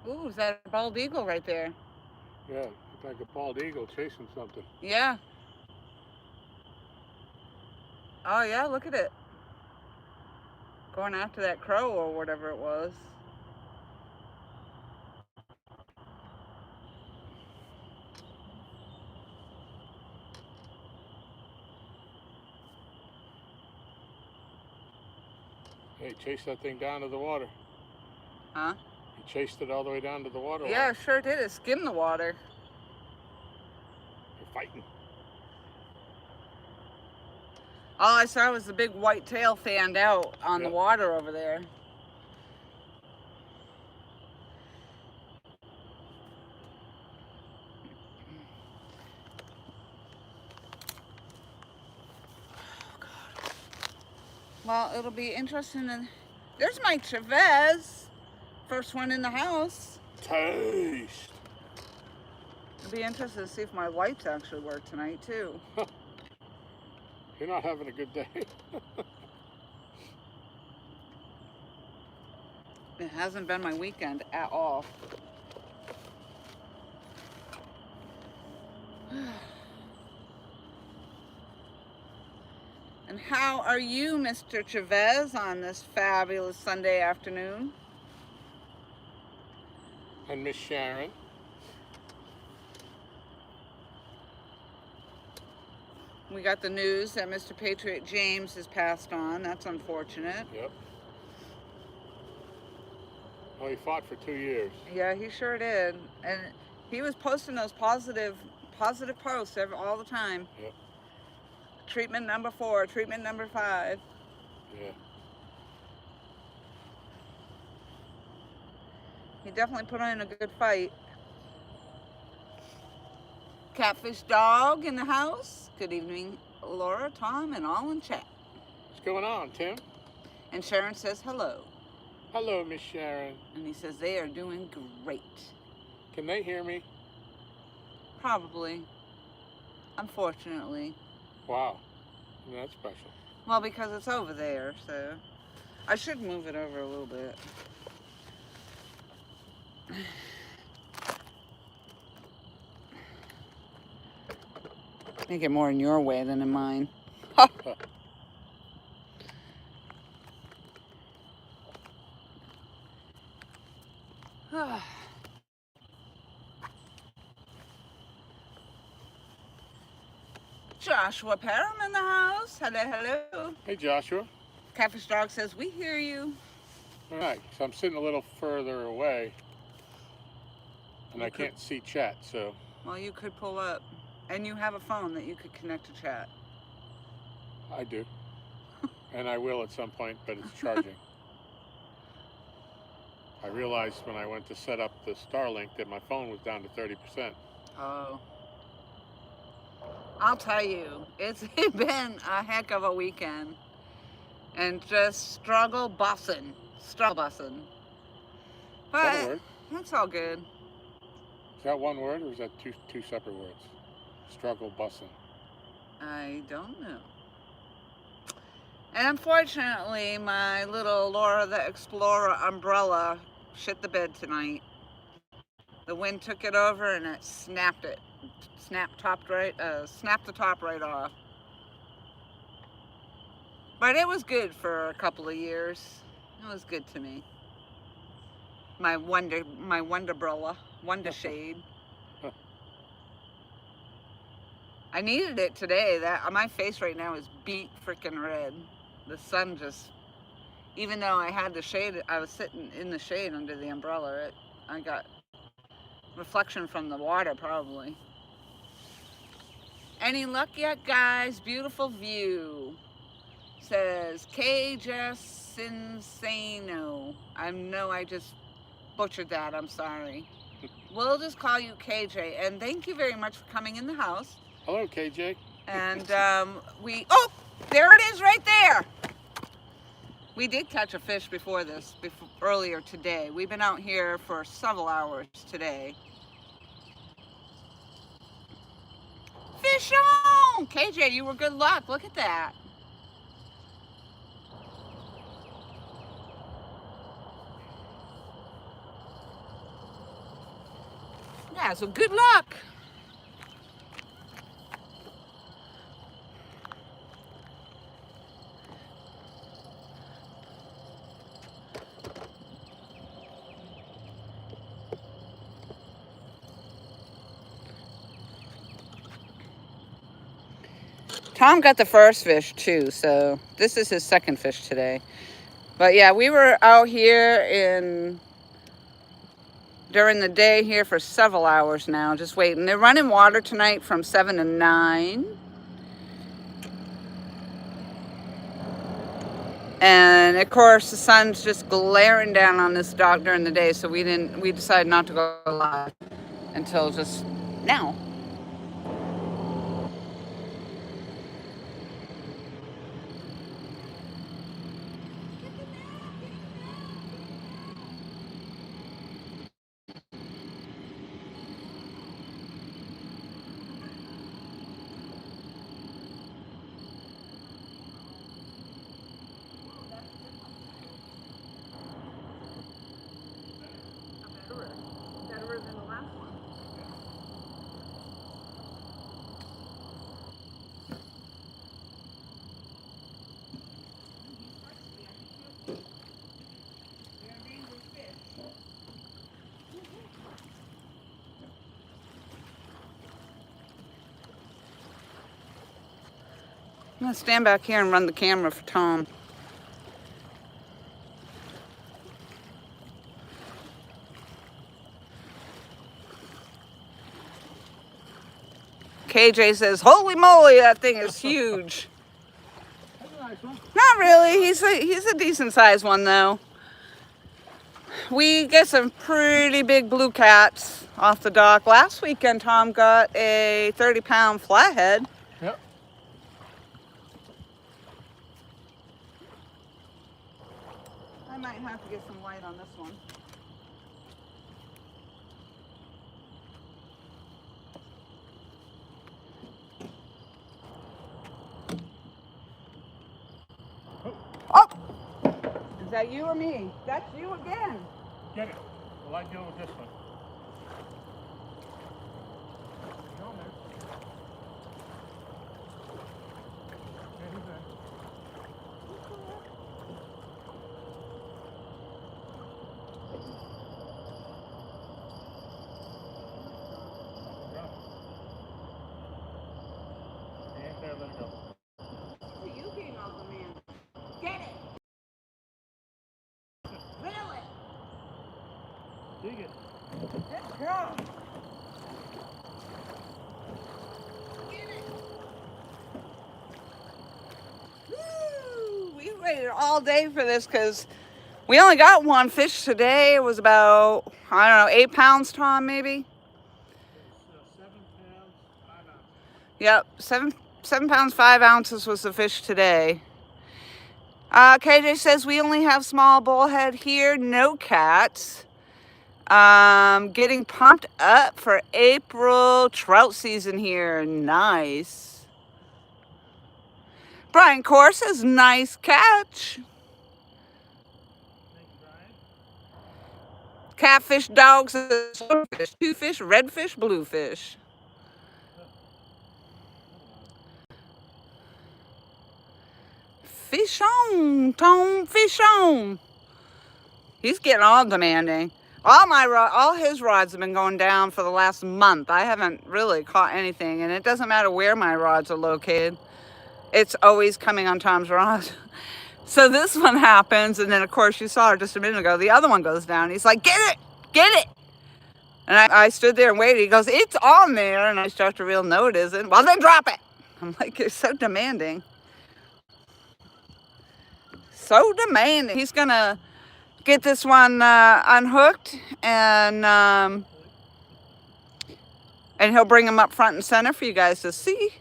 Ooh, is that a bald eagle right there? Yeah, it's like a bald eagle chasing something. Yeah. Oh, yeah, look at it. Going after that crow or whatever it was. Hey, chase that thing down to the water. Huh? He chased it all the way down to the water line. Yeah, sure did. It skimmed the water. They're fighting. All I saw was the big white tail fanned out on the water over there. Well, it'll be interesting. There's Mike Chavez, first one in the house. Taste. It'll be interesting to see if my lights actually work tonight too. You're not having a good day. It hasn't been my weekend at all. And how are you, Mr. Chavez, on this fabulous Sunday afternoon? And Miss Sharon. We got the news that Mr. Patriot James has passed on. That's unfortunate. Yep. Oh, he fought for 2 years. Yeah, he sure did. And he was posting those positive posts all the time. Yep. Treatment number 4, treatment number 5. Yeah. He definitely put on a good fight. Catfish dog in the house. Good evening, Laura, Tom, and all in chat. What's going on, Tim? And Sharon says hello. Hello, Miss Sharon. And he says they are doing great. Can they hear me? Probably. Unfortunately. Wow. That's special. Well, because it's over there, so I should move it over a little bit. Make it more in your way than in mine. Joshua Parham in the house. Hello, hello. Hey, Joshua. Catfish dog says, we hear you. All right, so I'm sitting a little further away, and I can't see chat, so. Well, you could pull up. And you have a phone that you could connect to chat. I do. And I will at some point, but it's charging. I realized when I went to set up the Starlink that my phone was down to 30%. Oh. I'll tell you, it's been a heck of a weekend. And just struggle bussing. But it's all good. Is that one word, or is that two separate words? Struggle bussing. I don't know. And unfortunately, my little Laura the Xplora umbrella shit the bed tonight. The wind took it over and it snapped it. Snapped the top right off. But it was good for a couple of years. It was good to me. My wonder shade. I needed it today. My face right now is beet freaking red. The sun just, even though I had the shade, I was sitting in the shade under the umbrella. I got reflection from the water probably. Any luck yet, guys? Beautiful view. Says KJ Sinsano. I know I just butchered that. I'm sorry. We'll just call you KJ. And thank you very much for coming in the house. Hello, KJ. And oh, there it is right there. We did catch a fish earlier today. We've been out here for several hours today. Fish on! KJ, you were good luck. Look at that. Yeah, so good luck. Tom got the first fish too, so this is his second fish today. But yeah, we were out here during the day here for several hours now, just waiting. They're running water tonight from 7 to 9. And of course the sun's just glaring down on this dock during the day, so we decided not to go live until just now. Better than the last one. I'm gonna stand back here and run the camera for Tom. KJ says, "Holy moly, that thing is huge." That's a nice one. Not really. He's a decent sized one though. We get some pretty big blue cats off the dock. Last weekend, Tom got a 30-pound flathead. Yep. I might have to get some light on this one. Oh! Is that you or me? That's you again. Get it. Well, I deal with this one. No, man. Yeah, he's there. He ain't there, let it go. You came out the man. Get it! Reel it! Dig it. Good girl! Get it! Woo! We waited all day for this because we only got one fish today. It was about, I don't know, 8 pounds, Tom, maybe? It's 7 pounds, 5 ounces. Yep, 7 pounds, 5 ounces was the fish today. KJ says we only have small bullhead here, no cats. Getting pumped up for April trout season here. Nice. Brian Core says nice catch. Thank you, Brian. Catfish dogs, fish, 2 fish, redfish, bluefish. Fish on, Tom, fish on. He's getting all demanding. All his rods have been going down for the last month. I haven't really caught anything, and it doesn't matter where my rods are located. It's always coming on Tom's rod. So this one happens, and then of course you saw her just a minute ago. The other one goes down. He's like, "Get it, get it!" And I stood there and waited. He goes, "It's on there," and I start to reel. No, it isn't. Well, then drop it. I'm like, you're so demanding. So demanding. He's gonna get this one unhooked, and he'll bring him up front and center for you guys to see.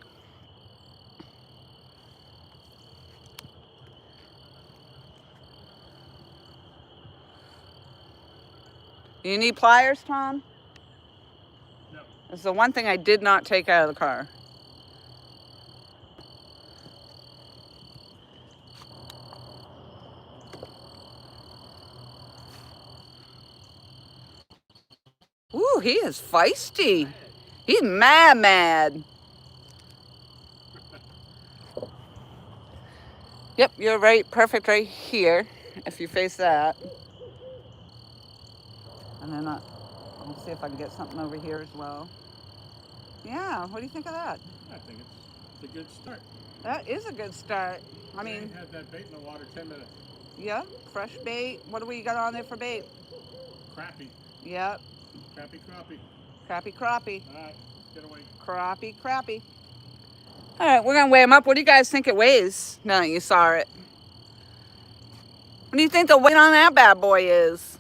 You need pliers, Tom? No. That's the one thing I did not take out of the car. Ooh, he is feisty. He's mad. Yep, you're right. Perfect right here, if you face that. And then I'll see if I can get something over here as well. Yeah, what do you think of that? I think it's a good start. That is a good start. I mean, had that bait in the water 10 minutes. Yeah, fresh bait. What do we got on there for bait? Crappie. Yep. Crappie. Crappie. All right, get away. Crappie. All right, we're gonna weigh him up. What do you guys think it weighs now that you saw it? What do you think the weight on that bad boy is?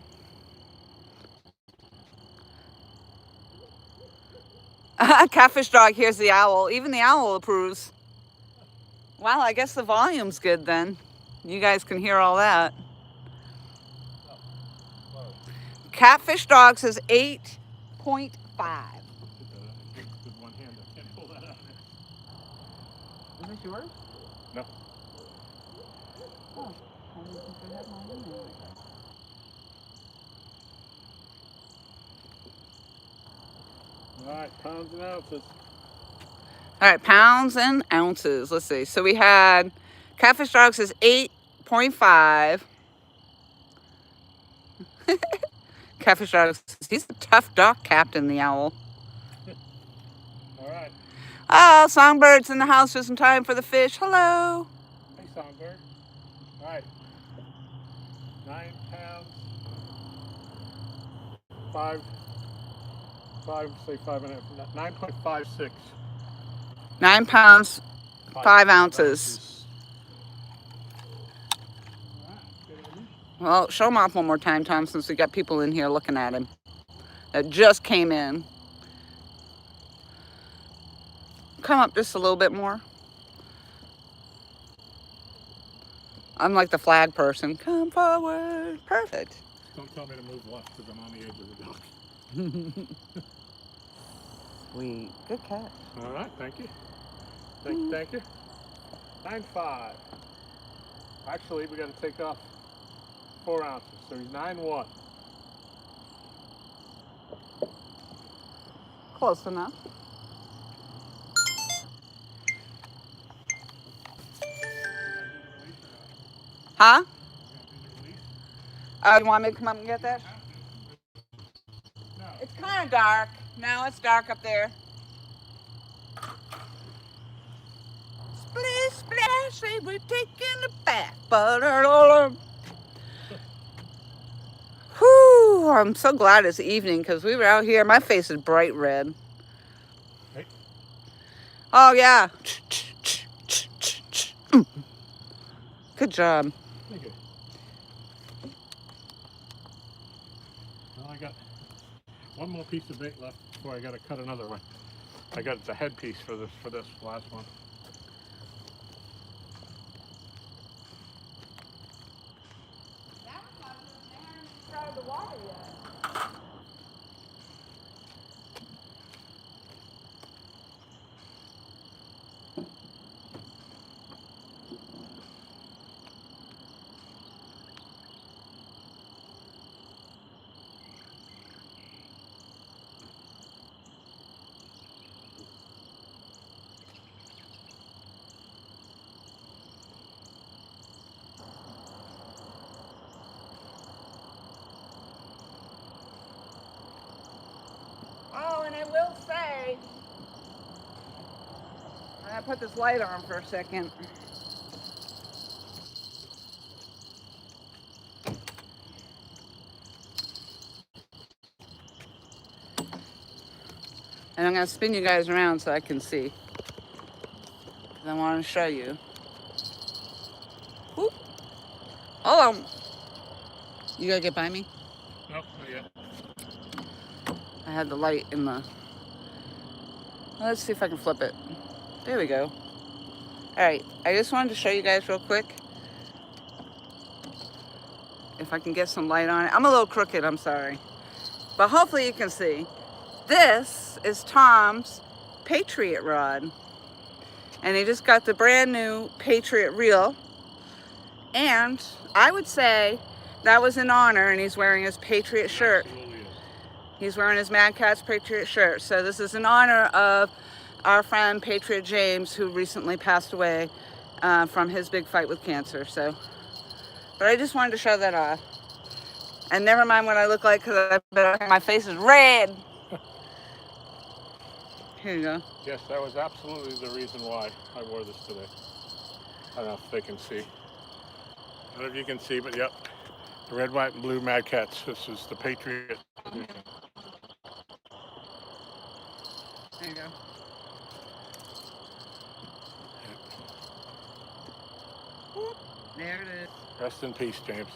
Catfish dog hears the owl. Even the owl approves. Well, I guess the volume's good then. You guys can hear all that. Catfish dog says 8.5. With one hand, I can't pull that out. Is this yours? No. Oh, I didn't think I had mine in there like that. All right, pounds and ounces. All right, pounds and ounces. Let's see. So we had Catfish dog says 8.5. Catfish dog says he's a tough dog captain, the owl. All right. Oh, Songbird's in the house just in time for the fish. Hello. Hey, Songbird. All right. 9 pounds. 9.56. 9 pounds, 5 ounces. Well, show him off one more time, Tom, since we got people in here looking at him that just came in. Come up just a little bit more. I'm like the flag person. Come forward. Perfect. Don't tell me to move left because I'm on the edge of the dock. Sweet. Good catch. All right, thank you. Thank you. 9.5. Actually, we got to take off 4 ounces, so he's 9.1. Close enough. Huh? Oh, you want me to come up and get that? No. It's kind of dark. Now it's dark up there. Splish, splash, say we're taking a bath. Whew, I'm so glad it's evening because we were out here. My face is bright red. Hey. Oh, yeah. Good job. Thank you. Well, I got one more piece of bait left before I got to cut another one. I got the headpiece for this last one. That one wasn't there inside the water yet. Oh, and I will say, I'm gonna put this light on for a second. And I'm gonna spin you guys around so I can see. Because I want to show you. Whoop. Hold on. You gotta get by me? Nope, not yet. I had the light in the... Let's see if I can flip it. There we go. Alright, I just wanted to show you guys real quick. If I can get some light on it. I'm a little crooked, I'm sorry. But hopefully you can see. This is Tom's Patriot rod. And he just got the brand new Patriot reel. And I would say that was in honor, and he's wearing his Patriot shirt. Absolutely is. He's wearing his Mad Catz Patriot shirt. So this is in honor of our friend Patriot James, who recently passed away from his big fight with cancer. So, but I just wanted to show that off. And never mind what I look like, because my face is red. Here you go. Yes, that was absolutely the reason why I wore this today. I don't know if they can see. I don't know if you can see, but yep. The red, white, and blue Mad Catz. This is the Patriot. There you go. There it is. Rest in peace, James.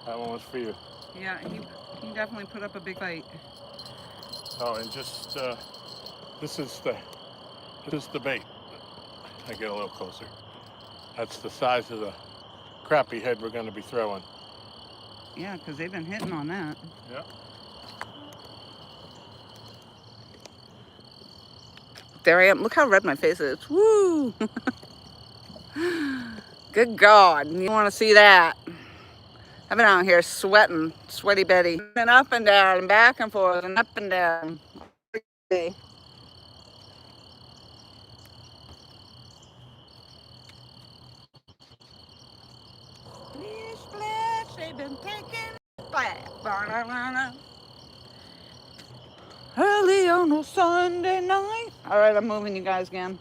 That one was for you. Yeah, he definitely put up a big fight. Oh, and just this is the bait. I get a little closer. That's the size of the crappie head we're going to be throwing. Yeah, because they've been hitting on that. Yeah. There I am. Look how red my face is. Woo! Good God. You want to see that? I've been out here sweating, sweaty Betty. And up and down and back and forth and up and down. Splish, splash, they've been taking a bath. Early on a Sunday night. All right, I'm moving you guys again.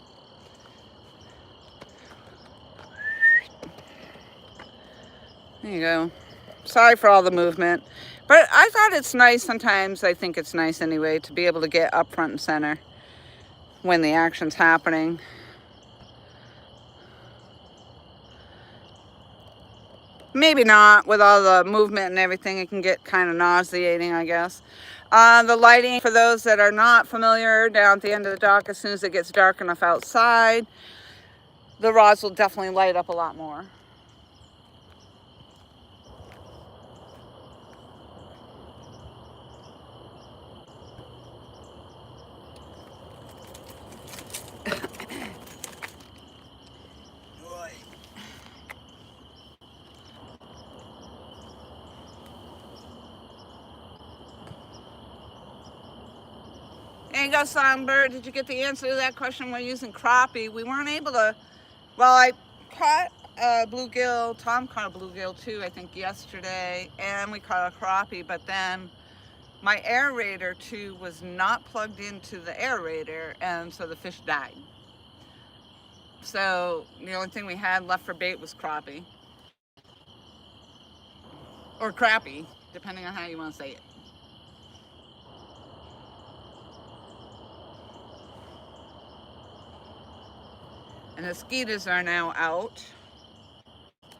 There you go. Sorry for all the movement. But I thought it's nice sometimes. I think it's nice anyway to be able to get up front and center when the action's happening. Maybe not with all the movement and everything. It can get kind of nauseating, I guess. The lighting, for those that are not familiar, down at the end of the dock, as soon as it gets dark enough outside, the rods will definitely light up a lot more. There you go, Songbird. Did you get the answer to that question? We're using crappie. We weren't able to, well, I caught a bluegill. Tom caught a bluegill too, I think, yesterday. And we caught a crappie, but then my aerator too was not plugged into the aerator, and so the fish died. So the only thing we had left for bait was crappie. Or crappie, depending on how you want to say it. And the mosquitoes are now out.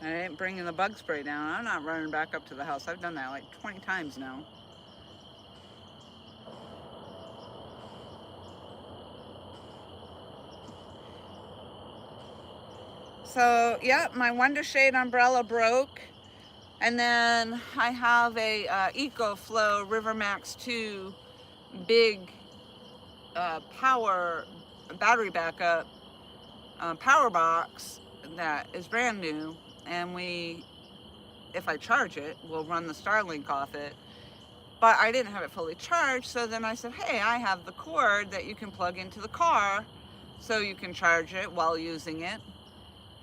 I ain't bringing the bug spray down. I'm not running back up to the house. I've done that like 20 times now. So, yeah, my Wonder Shade umbrella broke. And then I have a EcoFlow River Max 2 big power battery backup power box that is brand new, and if I charge it, we'll run the Starlink off it. But I didn't have it fully charged, so then I said, hey, I have the cord that you can plug into the car so you can charge it while using it.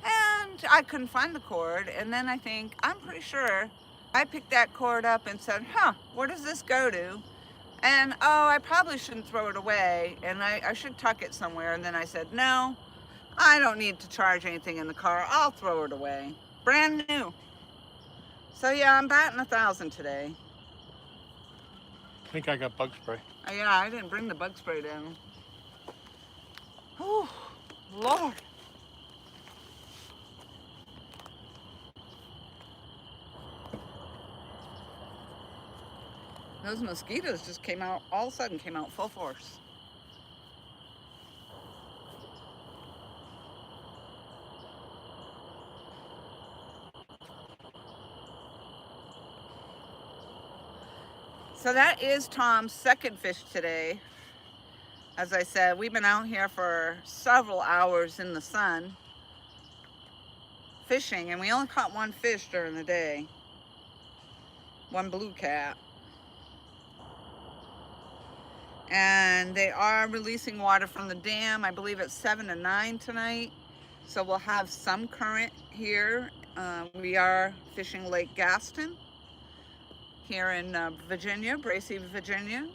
And I couldn't find the cord, and then I'm pretty sure I picked that cord up and said, where does this go to? And oh, I probably shouldn't throw it away, and I should tuck it somewhere. And then I said, no, I don't need to charge anything in the car. I'll throw it away. Brand new. So yeah, I'm batting 1,000 today. I think I got bug spray. Oh, yeah, I didn't bring the bug spray down. Oh, Lord. Those mosquitoes just came out, all of a sudden came out full force. So that is Tom's second fish today. As I said, we've been out here for several hours in the sun fishing, and we only caught one fish during the day. One blue cat. And they are releasing water from the dam. I believe it's 7 to 9 tonight. So we'll have some current here. We are fishing Lake Gaston here in Virginia, Bracy, Virginia.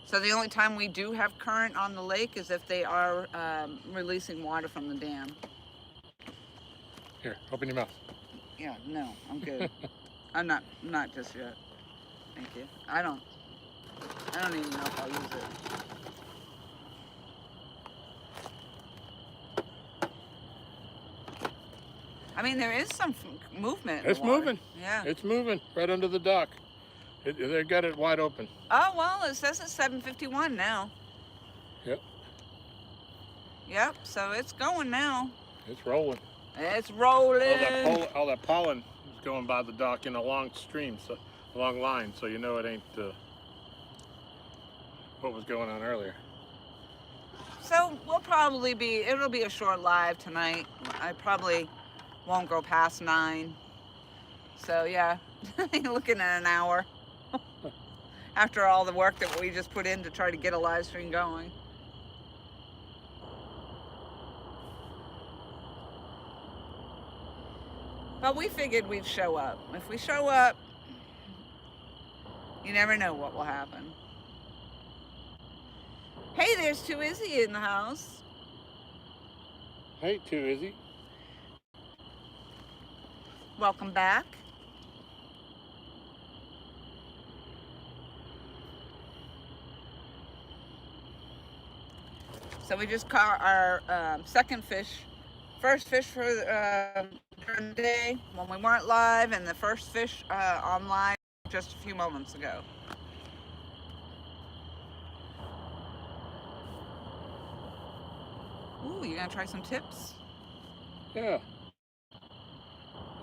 So the only time we do have current on the lake is if they are releasing water from the dam. Here, open your mouth. Yeah, no, I'm good. I'm not just yet. Thank you. I don't even know if I'll use it. I mean, there is some movement. It's moving. Yeah. It's moving right under the dock. They got it wide open. Oh, well, it says it's 7:51 now. Yep. Yep, so it's going now. It's rolling. It's rolling. All that pollen is going by the dock in a long stream, so a long line, so you know it ain't what was going on earlier. So we'll probably it'll be a short live tonight. I probably won't go past 9. So yeah, you're looking at an hour after all the work that we just put in to try to get a live stream going. But we figured we'd show up. If we show up, you never know what will happen. Hey, there's Too Izzy in the house. Hey, Too Izzy. Welcome back. So we just caught our second fish. First fish for during the day when we weren't live, and the first fish on live just a few moments ago. Ooh, you gonna try some tips? Yeah.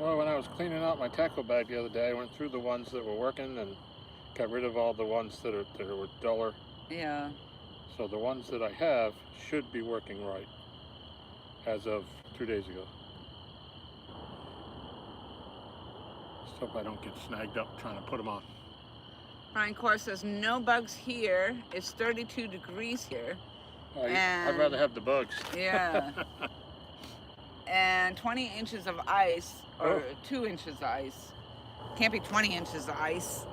Well, when I was cleaning out my tackle bag the other day, I went through the ones that were working and got rid of all the ones that were duller. Yeah. So the ones that I have should be working right as of 2 days ago. Just hope I don't get snagged up trying to put them on. Ryan Core says no bugs here. It's 32 degrees here. I'd rather have the bugs. Yeah. And 20 inches of ice, or 2 inches of ice. Can't be 20 inches of ice.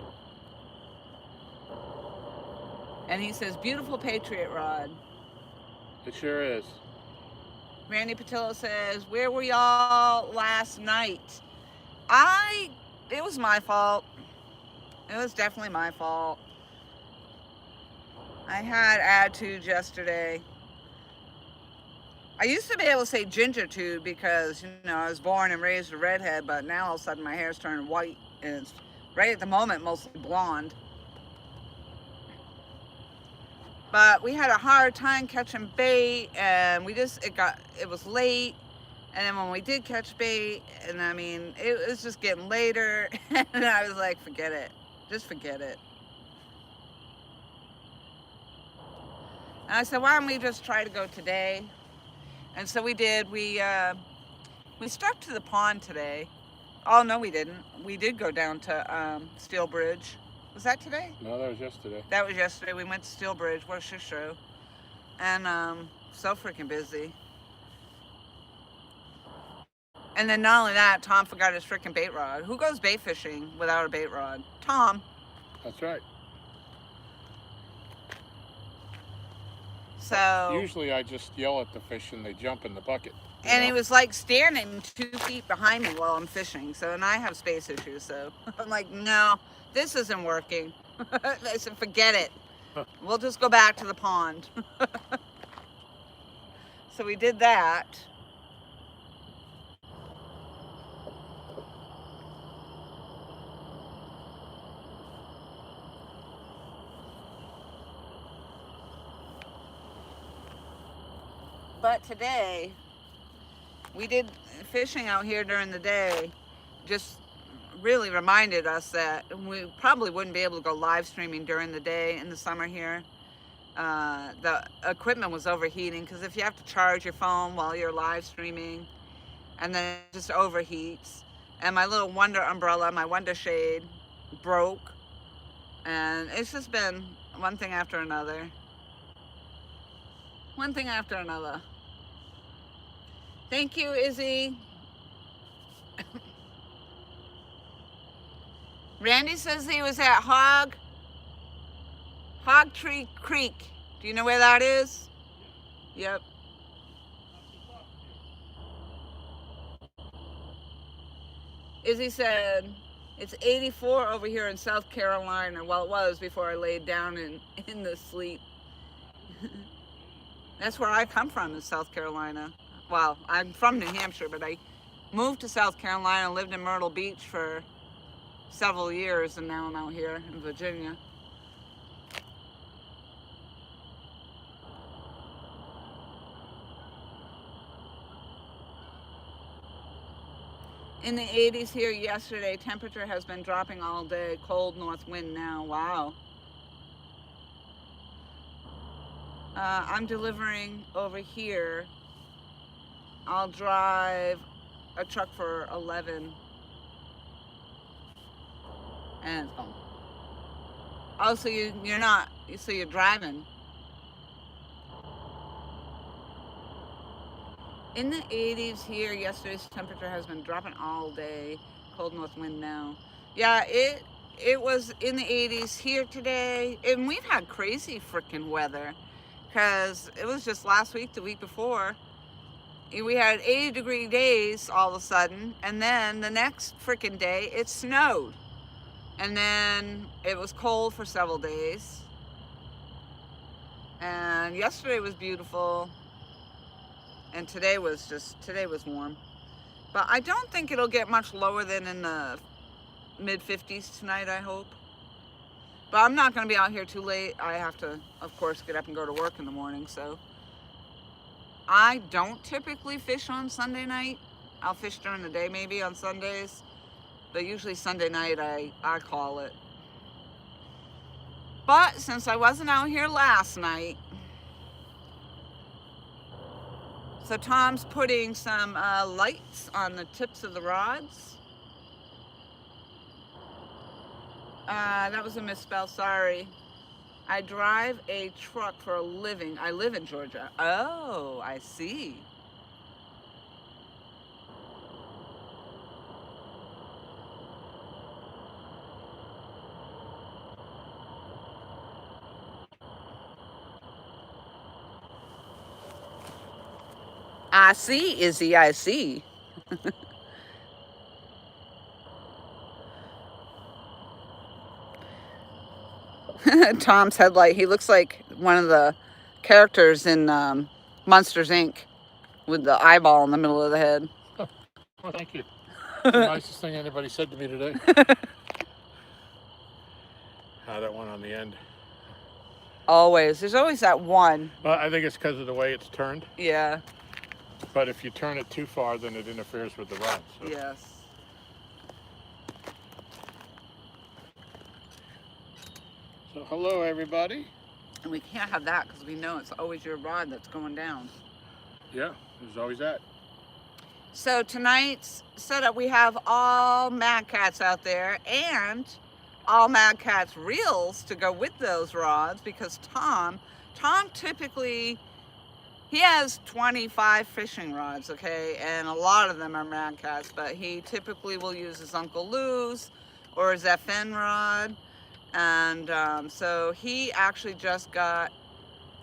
And he says, beautiful Patriot rod. It sure is. Randy Patillo says, where were y'all last night? It was my fault. It was definitely my fault. I had attitude yesterday. I used to be able to say ginger tube because, you know, I was born and raised a redhead, but now all of a sudden my hair's turning white, and it's right at the moment mostly blonde. But we had a hard time catching bait, and it was late, and then when we did catch bait, and I mean, it was just getting later, and I was like, forget it. Just forget it. And I said, why don't we just try to go today? And so we did. We stuck to the pond today. Oh, no, we didn't. We did go down to Steel Bridge. Was that today? No, that was yesterday. That was yesterday. We went to Steel Bridge. What a shit show. And so freaking busy. And then not only that, Tom forgot his freaking bait rod. Who goes bait fishing without a bait rod? Tom. That's right. So usually I just yell at the fish and they jump in the bucket. And he was like standing 2 feet behind me while I'm fishing. So, and I have space issues. So I'm like, no, this isn't working. I said, forget it. We'll just go back to the pond. So we did that. But today, we did fishing out here during the day. Just really reminded us that we probably wouldn't be able to go live streaming during the day in the summer here. The equipment was overheating, because if you have to charge your phone while you're live streaming, and then it just overheats. And my little Wonder umbrella, my Wonder shade, broke. And it's just been one thing after another. One thing after another. Thank you, Izzy. Randy says he was at Hog Tree Creek. Do you know where that is? Yep. Izzy said, it's 84 over here in South Carolina. Well, it was before I laid down in the sleep. That's where I come from, is South Carolina. Well, I'm from New Hampshire, but I moved to South Carolina, lived in Myrtle Beach for several years, and now I'm out here in Virginia. In the 80s here yesterday. Temperature has been dropping all day. Cold north wind now. Wow. I'm delivering over here. I'll drive a truck for 11. And it's gone. Oh, so you're not, so you're driving. In the 80s here, yesterday's temperature has been dropping all day. Cold north wind now. Yeah, it was in the 80s here today, and we've had crazy freaking weather, because it was just last week, the week before, we had 80-degree days all of a sudden, and then the next freaking day it snowed, and then it was cold for several days, and yesterday was beautiful. And today was warm. But I don't think it'll get much lower than in the mid-50s tonight, I hope. But I'm not going to be out here too late. I have to, of course, get up and go to work in the morning. So I don't typically fish on Sunday night. I'll fish during the day maybe on Sundays. But usually Sunday night I call it. But since I wasn't out here last night, so Tom's putting some lights on the tips of the rods. That was a misspell, sorry. I drive a truck for a living. I live in Georgia. Oh, I see. I see, Izzy, I see. Tom's headlight, he looks like one of the characters in Monsters, Inc. with the eyeball in the middle of the head. Oh, well, thank you. The nicest thing anybody said to me today. That one on the end. Always. There's always that one. Well, I think it's because of the way it's turned. Yeah. But if you turn it too far, then it interferes with the rod. So. Yes. So hello, everybody. And we can't have that because we know it's always your rod that's going down. Yeah, there's always that. So tonight's setup, we have all Mad Cats out there and all Mad Cats reels to go with those rods, because Tom typically, he has 25 fishing rods, okay, and a lot of them are Mad Cats, but he typically will use his Uncle Lou's or his FN rod. And so he actually just got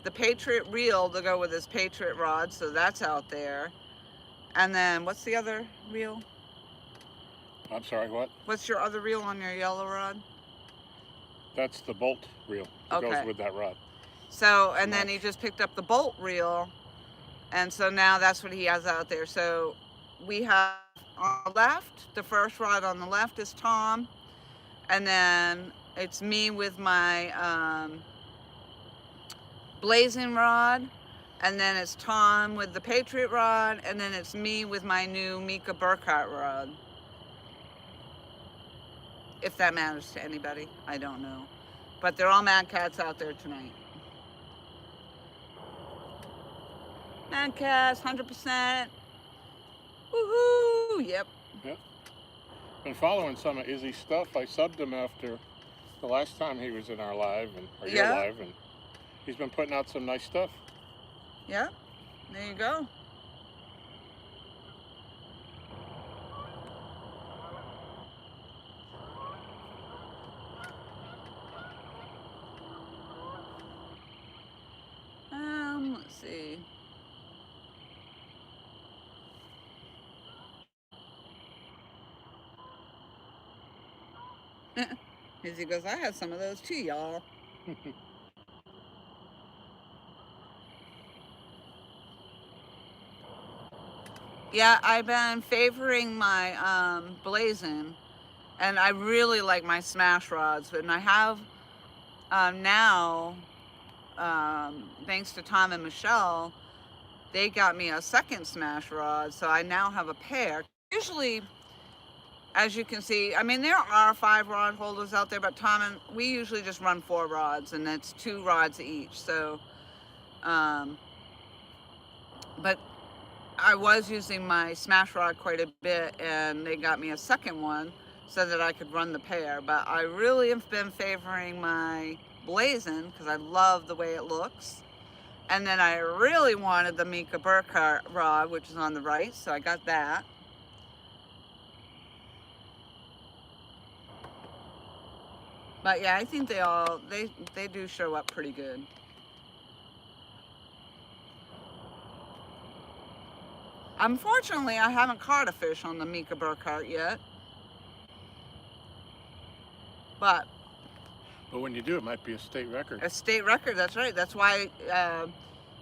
the Patriot reel to go with his Patriot rod, so that's out there. And then what's the other reel? I'm sorry, what? What's your other reel on your yellow rod? That's the bolt reel that goes with that rod. So, and then he just picked up the bolt reel, and so now that's what he has out there. So we have on the left, the first rod on the left is Tom, and then it's me with my blazing rod, and then it's Tom with the Patriot rod, and then it's me with my new Mika Burkhardt rod. If that matters to anybody, I don't know. But they're all Mad Cats out there tonight. Mad Cats, 100%. Woohoo! Yep. Yep. Been following some of Izzy's stuff. I subbed him after the last time he was in our live, or your Yeah. live, and he's been putting out some nice stuff. Yeah, there you go. Let's see. As he goes, I have some of those too, y'all. Yeah, I've been favoring my Blazin, and I really like my smash rods. And I have now, thanks to Tom and Michelle, they got me a second smash rod, so I now have a pair. Usually, as you can see, I mean, there are 5 rod holders out there, but Tom and we usually just run 4 rods, and it's 2 rods each. So, but I was using my smash rod quite a bit, and they got me a second one so that I could run the pair. But I really have been favoring my Blazin because I love the way it looks. And then I really wanted the Mika Burkhardt rod, which is on the right, so I got that. But yeah, I think they do show up pretty good. Unfortunately, I haven't caught a fish on the Mika Burkhardt yet. But when you do, it might be a state record. A state record, that's right. That's why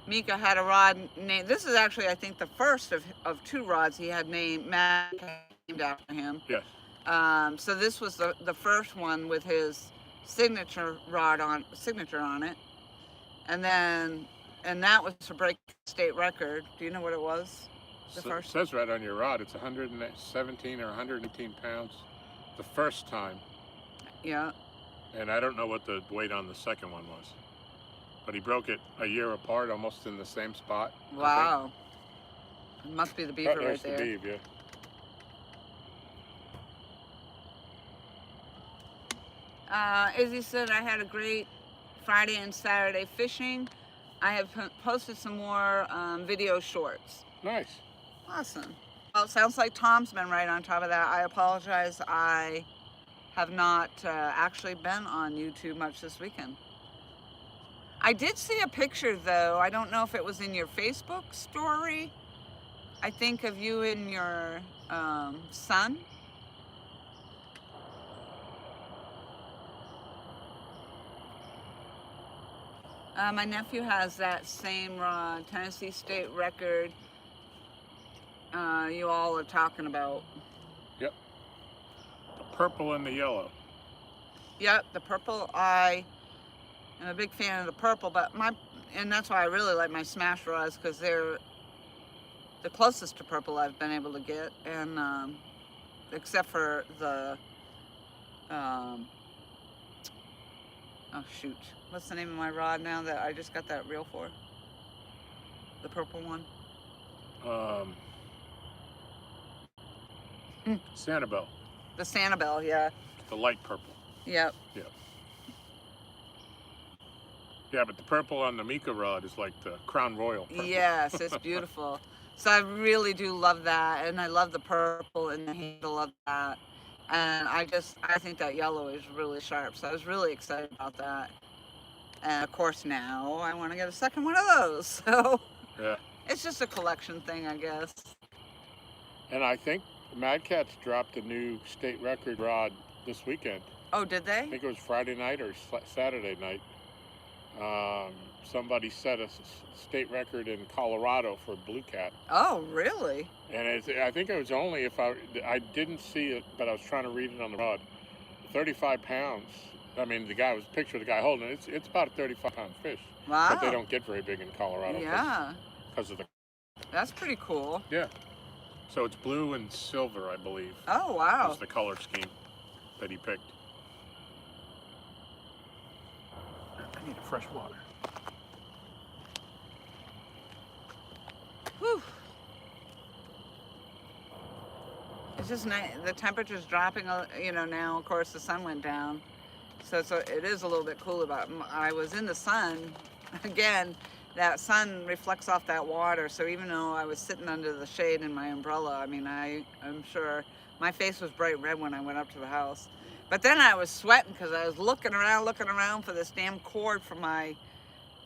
Mika had a rod named. This is actually, I think, the first of 2 rods he had named after him. Yes. So this was the first one with his signature on it, and that was to break state record. Do you know what it was? It says right on your rod, it's 117 or 118 pounds the first time. Yeah. And I don't know what the weight on the second one was, but he broke it a year apart, almost in the same spot. Wow. It must be the beaver right there. There's the beaver, yeah. As you said, I had a great Friday and Saturday fishing. I have posted some more video shorts. Nice. Awesome. Well, it sounds like Tom's been right on top of that. I apologize. I have not actually been on YouTube much this weekend. I did see a picture, though. I don't know if it was in your Facebook story. I think of you and your son. My nephew has that same rod, Tennessee State record you all are talking about. Yep. The purple and the yellow. Yep, the purple. I am a big fan of the purple, and that's why I really like my smash rods, because they're the closest to purple I've been able to get, and except for the oh shoot, what's the name of my rod now that I just got that reel for? The purple one. Sanibel. The Sanibel, yeah. The light purple. Yep. Yep. Yeah, but the purple on the Mika rod is like the Crown Royal purple. Yes, it's beautiful. So I really do love that, and I love the purple and the handle of that. And I think that yellow is really sharp, so I was really excited about that. And of course now I want to get a second one of those, so yeah, it's just a collection thing, I guess. And I think Mad Catz dropped a new state record rod this weekend. Oh, did they? I think it was Friday night or Saturday night. Somebody set a state record in Colorado for blue cat. Oh, really? And I think it was only if I didn't see it, but I was trying to read it on the rod. 35 pounds. I mean, picture of the guy holding it. It's about a 35-pound fish. Wow. But they don't get very big in Colorado. Yeah. Because of the. That's pretty cool. Yeah. So it's blue and silver, I believe. Oh, wow. That's the color scheme that he picked. I need fresh water. Whew. It's just nice. The temperature's dropping, now. Of course, the sun went down. So it is a little bit cool about it. I was in the sun. Again, that sun reflects off that water. So even though I was sitting under the shade in my umbrella, I mean, I'm sure my face was bright red when I went up to the house. But then I was sweating because I was looking around for this damn cord for my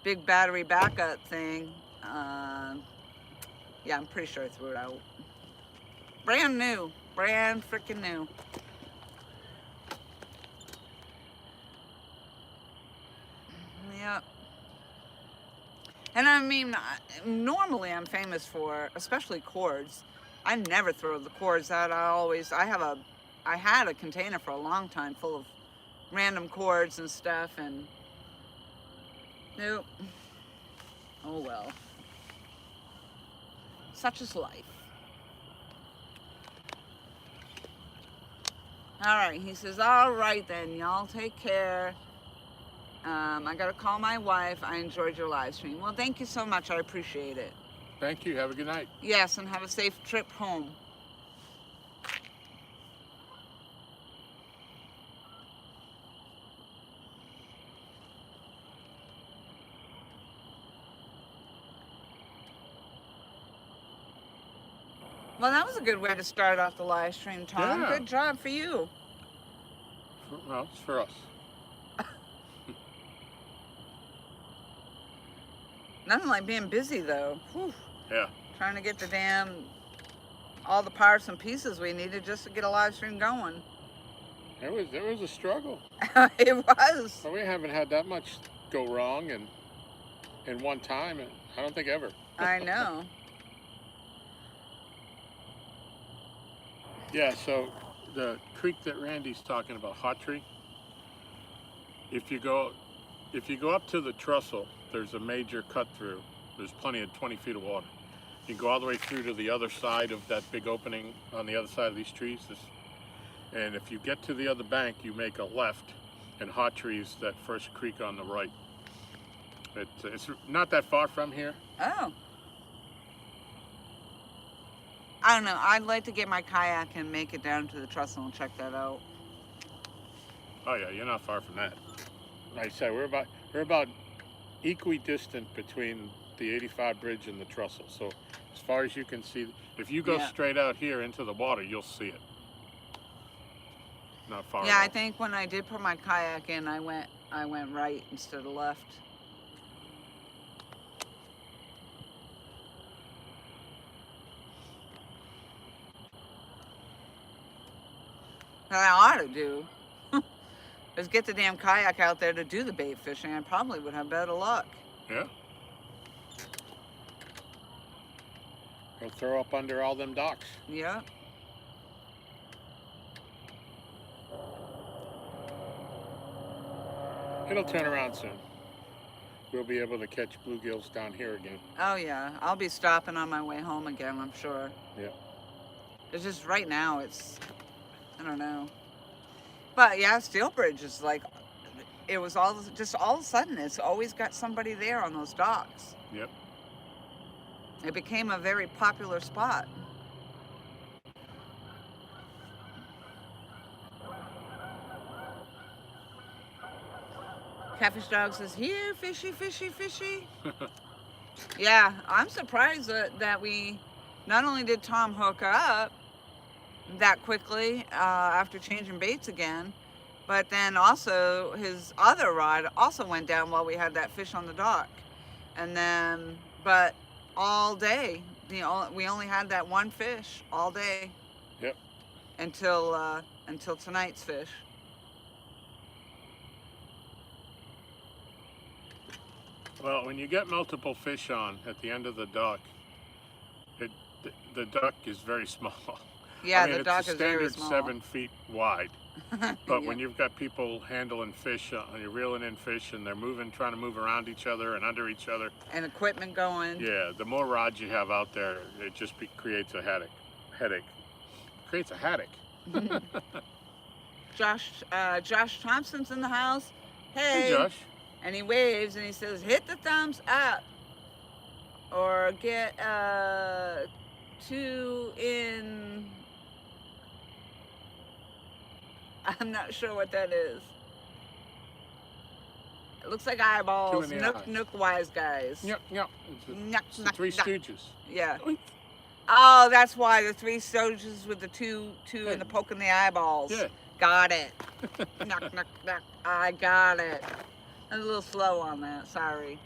big battery backup thing. Yeah, I'm pretty sure I threw it out. Brand new. Brand freaking new. Yep. And I mean, normally I'm famous for, especially cords. I never throw the cords out. I had a container for a long time full of random cords and stuff, and nope. Oh well. Such is life. All right, he says, all right then, y'all take care. I gotta call my wife. I enjoyed your live stream. Well, thank you so much. I appreciate it. Thank you. Have a good night. Yes, and have a safe trip home. Well, that was a good way to start off the live stream, Tom. Yeah. Good job for you. Well, it's for us. Nothing like being busy, though. Whew. Yeah. Trying to get all the parts and pieces we needed just to get a live stream going. It was a struggle. It was. But we haven't had that much go wrong in one time, and I don't think ever. I know. Yeah, so the creek that Randy's talking about, Hot Tree, if you go up to the trestle, there's a major cut through. There's plenty of 20 feet of water. You go all the way through to the other side of that big opening on the other side of these trees. And if you get to the other bank, you make a left, and Hot Tree is that first creek on the right. It's not that far from here. Oh. I don't know. I'd like to get my kayak and make it down to the trestle and check that out. Oh yeah, you're not far from that. Like I said, we're about equidistant between the 85 bridge and the trestle. So as far as you can see, if you go straight out here into the water, you'll see it. Not far. Yeah, I think when I did put my kayak in, I went right instead of left. What I ought to do is get the damn kayak out there to do the bait fishing. I probably would have better luck. Yeah. Go throw up under all them docks. Yeah. It'll turn around soon. We'll be able to catch bluegills down here again. Oh yeah, I'll be stopping on my way home again, I'm sure. Yeah. It's just right now, I don't know. But yeah, Steel Bridge is like, it was all of a sudden, it's always got somebody there on those docks. Yep. It became a very popular spot. Catfish Dog says, here, fishy, fishy, fishy. Yeah, I'm surprised that we, not only did Tom hook up that quickly after changing baits again, but then also his other rod also went down while we had that fish on the dock. And then, but all day, we only had that one fish all day. Yep. Until tonight's fish. Well, when you get multiple fish on at the end of the dock, the dock is very small. Yeah, I mean, the dock is very it's small. standard 7 feet wide. But Yeah. when you've got people handling fish, you're reeling in fish, and they're trying to move around each other and under each other. And equipment going. Yeah, the more rods you have out there, it just creates a headache. Creates a haddock. Josh Thompson's in the house. Hey, Josh. And he waves and he says, hit the thumbs up. Or get 2 in. I'm not sure what that is. looks like eyeballs. Two in the Nook, eye. nook, wise guys. Yep, yep. Nuck, It's the nuck, Three nuck. Stooges. Yeah. Oink. Oh, that's why the Three Stooges with the two Yeah. and the poke in the eyeballs. Yeah. Got it. Nuck, nuck, nuck. I got it. I was a little slow on that. Sorry.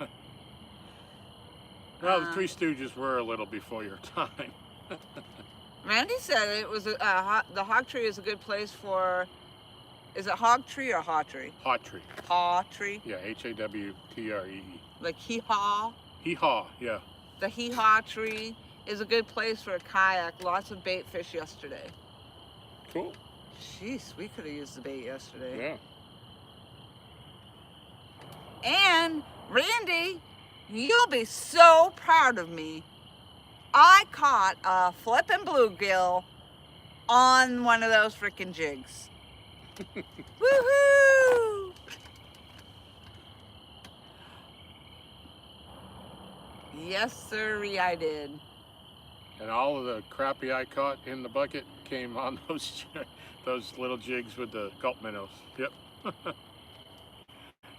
Well, the Three Stooges were a little before your time. Randy said it was the Hog Tree is a good place for. Is it Hog Tree or Haw Tree? Haw Tree. Haw Tree. Yeah, Hawtree. Like hee haw. Hee haw. Yeah. The hee haw tree is a good place for a kayak. Lots of bait fish yesterday. Cool. Jeez, we could have used the bait yesterday. Yeah. And Randy, you'll be so proud of me. I caught a flippin' bluegill on one of those freaking jigs. Woohoo! Yes, sirree, I did. And all of the crappie I caught in the bucket came on those little jigs with the gulp minnows. Yep.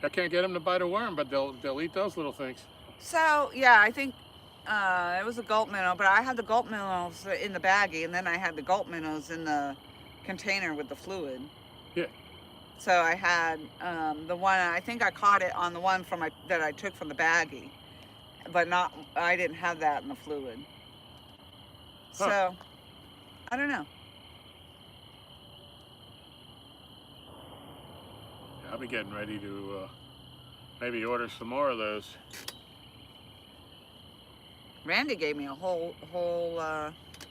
I can't get them to bite a worm, but they'll eat those little things. So yeah, I think it was a gulp minnow, but I had the gulp minnows in the baggie, and then I had the gulp minnows in the container with the fluid. Yeah. So I had the one, I think I caught it on the one that I took from the baggie, but I didn't have that in the fluid. Huh. So, I don't know. I'll be getting ready to maybe order some more of those. Randy gave me a whole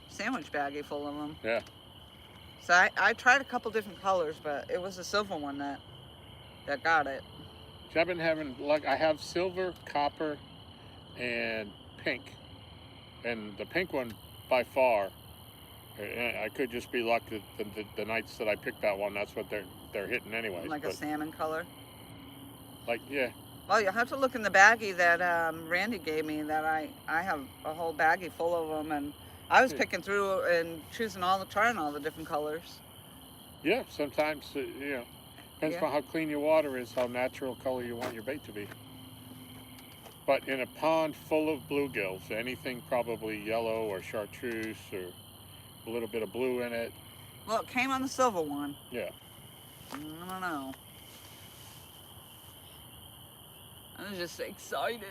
sandwich baggie full of them. Yeah. So I tried a couple different colors, but it was the silver one that got it. See, I've been having luck. I have silver, copper, and pink. And the pink one, by far, I could just be luck that the nights that I picked that one, that's what they're hitting anyways. Like a salmon color? Like, yeah. Well, you'll have to look in the baggie that Randy gave me. That I have a whole baggie full of them, and I was picking through and trying all the different colors. Yeah, sometimes, depends on how clean your water is, how natural color you want your bait to be. But in a pond full of bluegills, anything probably yellow or chartreuse or a little bit of blue in it. Well, it came on the silver one. Yeah. I don't know. I was just excited.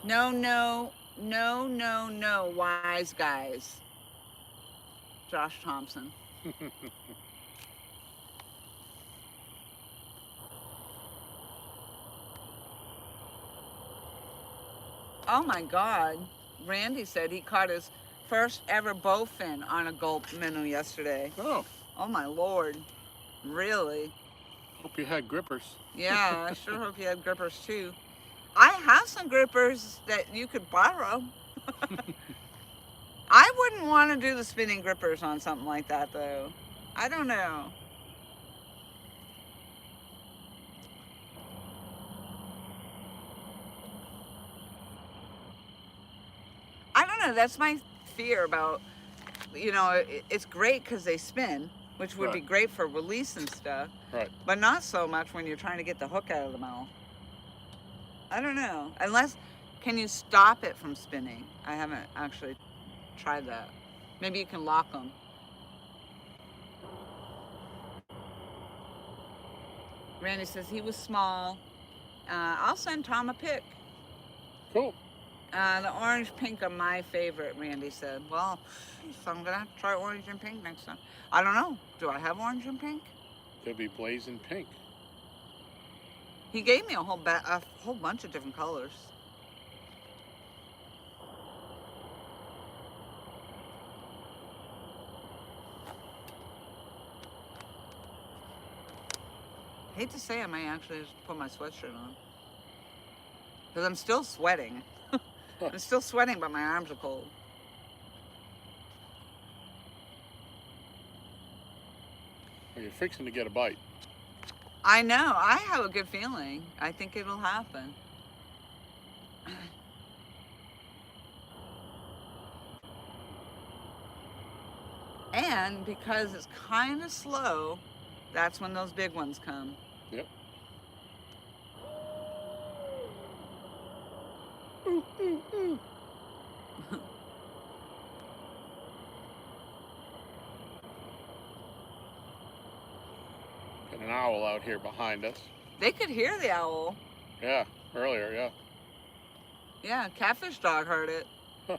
No, wise guys. Josh Thompson. Oh my God. Randy said he caught his first ever bowfin on a gulp minnow yesterday. Oh. Oh my Lord. Really? Hope you had grippers. Yeah, I sure hope you had grippers too. I have some grippers that you could borrow. I wouldn't want to do the spinning grippers on something like that though. I don't know. I don't know, that's my fear about, it's great because they spin, which would be great for release and stuff. Right. But not so much when you're trying to get the hook out of the mouth. I don't know. Can you stop it from spinning? I haven't actually tried that. Maybe you can lock them. Randy says he was small. I'll send Tom a pic. Cool. The orange pink are my favorite, Randy said. Well, so I'm gonna have to try orange and pink next time. I don't know. Do I have orange and pink? They'll be blazing pink. He gave me a whole bunch of different colors. Hate to say I might actually just put my sweatshirt on. Because I'm still sweating. I'm still sweating, but my arms are cold. Well, you're fixing to get a bite. I know. I have a good feeling. I think it'll happen. And because it's kind of slow, That's when those big ones come. Yep. Got an owl out here behind us. They could hear the owl. Yeah, earlier, yeah. Yeah, Catfish dog heard it. Huh.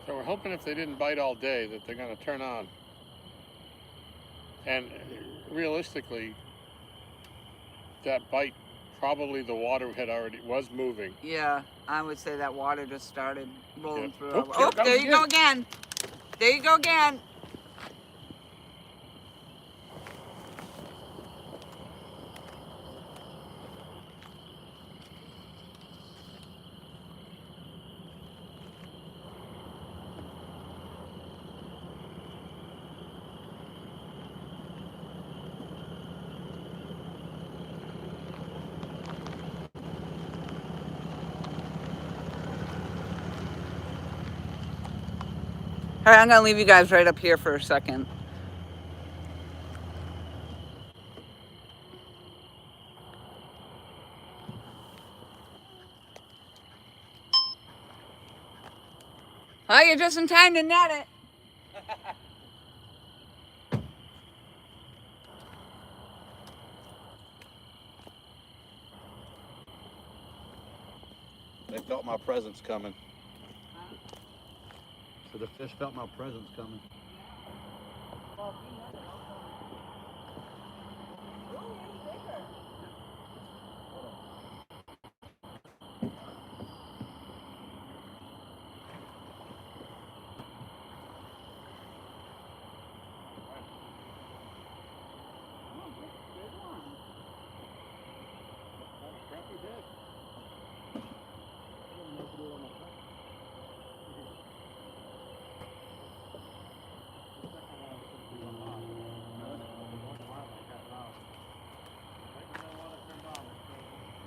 So we're hoping if they didn't bite all day that they're going to turn on. And realistically, that bite, probably the water was moving. Yeah, I would say that water just started rolling Yep. through. Oh, Oh, there there it you goes go again. There you go again. All right, I'm gonna leave you guys right up here for a second. Oh, you're just in time to net it. They felt my presence coming. So the fish felt my presence coming.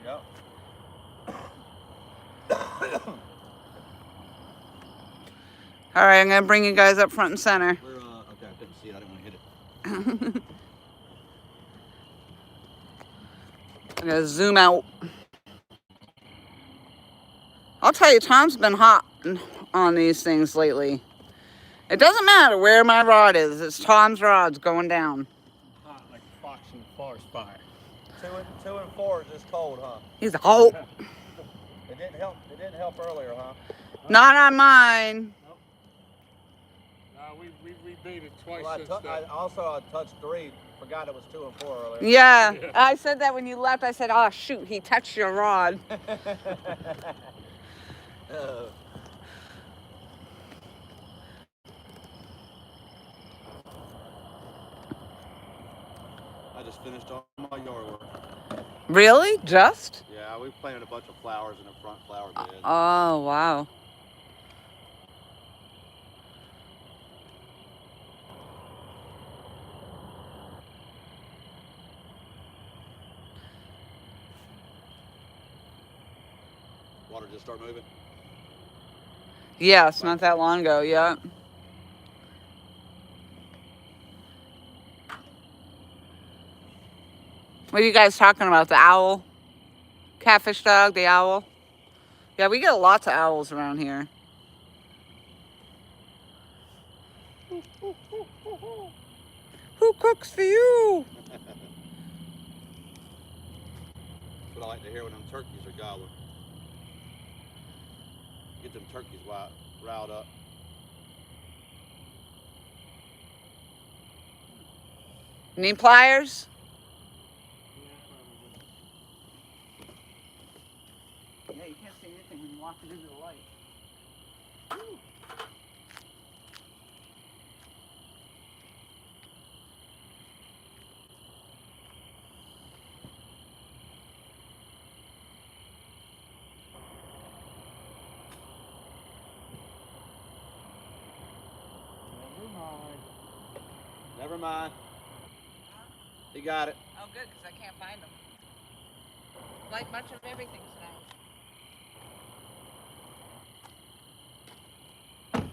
Yep. All right, I'm gonna bring you guys up front and center. We're, okay, I couldn't see it. I didn't want to hit it. I'm gonna zoom out. I'll tell you, Tom's been hot on these things lately. It doesn't matter where my rod is. It's Tom's rod's going down. Hot like a fox in the forest fire. 2 and 4 is just cold, huh? He's hot. It didn't help. It didn't help earlier, huh? Not on mine. Nope. No, we baited twice Well, since I then. also touched 3. Forgot it was 2 and 4 earlier. Yeah, I said that when you left. I said, oh, shoot, he touched your rod. I just finished all my yard work. Really? Just? Yeah, we planted a bunch of flowers in the front flower bed. Oh, wow. Water just start moving. Yes, not that long ago, yeah. What are you guys talking about? The owl? Catfish dog, the owl? Yeah, we get lots of owls around here. Who cooks for you? That's what I like to hear when them turkeys are gobbling. Get them turkeys riled up. Need pliers? Yeah, you can't see anything when you walk into the light. Woo. Never mind. He got it. Oh, good, because I can't find them. Like much of everything tonight.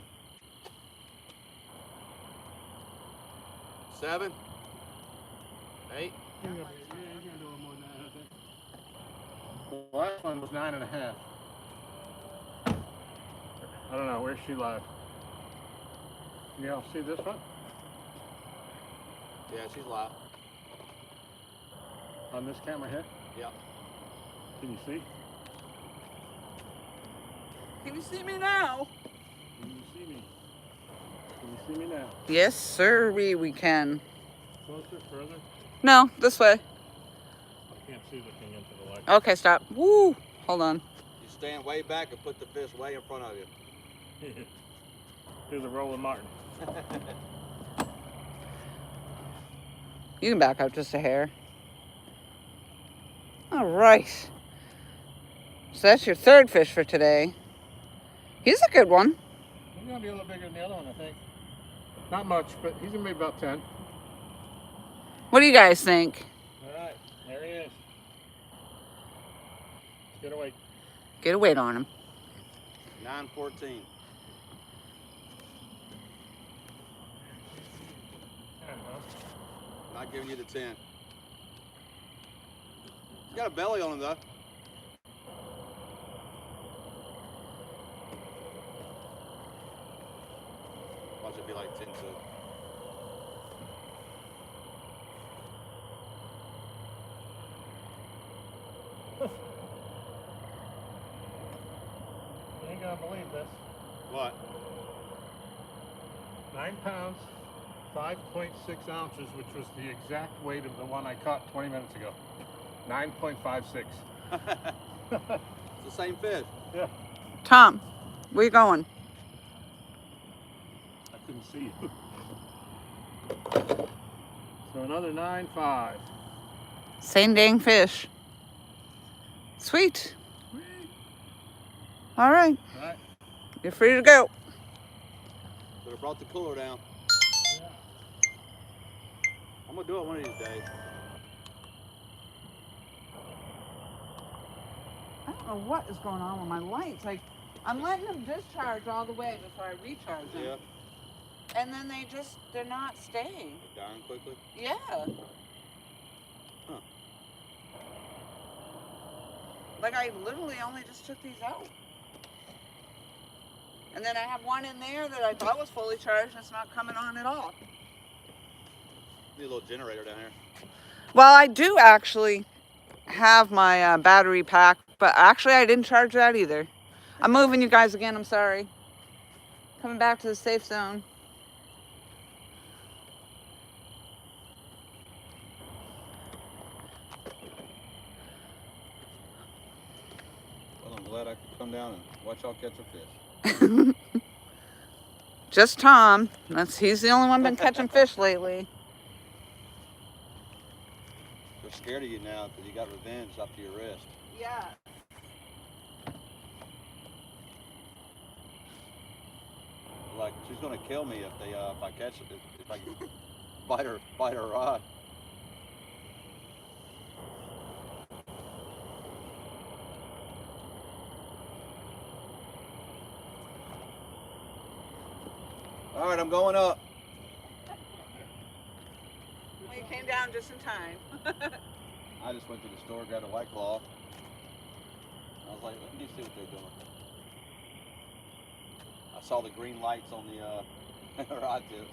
7, 8. You're gonna do more than that, I think. The last one was 9.5. I don't know, where's she live? Can y'all see this one? Yeah, she's live. On this camera here? Yeah. Can you see? Can you see me now? Can you see me? Can you see me now? Yes, sir, we can. Closer, further? No, this way. I can't see looking into the light. Okay, stop. Woo! Hold on. You stand way back and put the fish way in front of you. Do the Roland Martin. You can back up just a hair. All right. So that's your third fish for today. He's a good one. He's gonna be a little bigger than the other one, I think. Not much, but he's gonna be about 10. What do you guys think? All right, there he is. Get away. Get a weight on him. 9:14. Not giving you the 10. He's got a belly on him though. Watch it be like 10 too. You ain't gonna believe this. What? 9 pounds, 5.6 ounces, which was the exact weight of the one I caught 20 minutes ago. 9.56. It's the same fish. Yeah, Tom, where you going? I couldn't see you. So another 9.5. Same dang fish. Sweet. All right. All right. You're free to go. Could have brought the cooler down. Yeah. I'm gonna do it one of these days. I don't know what is going on with my lights. Like, I'm letting them discharge all the way before I recharge them. Yeah. And then they're not staying. They're dying quickly. Yeah. Huh. Like, I literally only just took these out. And then I have one in there that I thought was fully charged and it's not coming on at all. Need a little generator down here. Well, I do actually have my battery pack, but actually I didn't charge that either. I'm moving you guys again, I'm sorry. Coming back to the safe zone. Well, I'm glad I could come down and watch y'all catch a fish. Just Tom. He's the only one been catching fish lately. They're scared of you now because you got revenge up to your wrist. Yeah. Like she's gonna kill me if I catch it, if I bite her rod. All right, I'm going up. Well, you came down just in time. I just went to the store, got a White Claw. I was like, let me see what they're doing. I saw the green lights on the rod tips.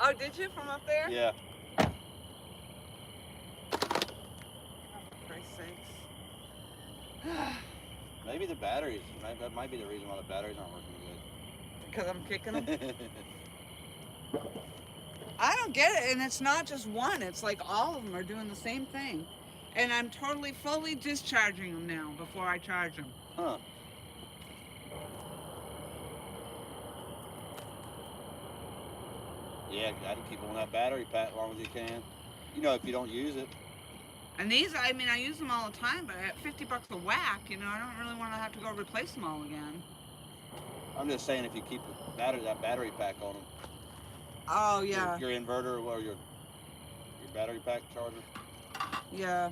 Oh, did you from up there? Yeah. Oh, for Christ's sakes. Maybe the batteries. That might be the reason why the batteries aren't working Because I'm kicking them. good. I don't get it, and it's not just one. It's like all of them are doing the same thing. And I'm totally, fully discharging them now before I charge them. Huh. Yeah, got to keep on that battery pack as long as you can. You know, if you don't use it. And these, I mean, I use them all the time, but at $50 a whack, you know, I don't really want to have to go replace them all again. I'm just saying if you keep that battery pack on them. Oh, yeah. Your inverter or your battery pack charger. Yeah.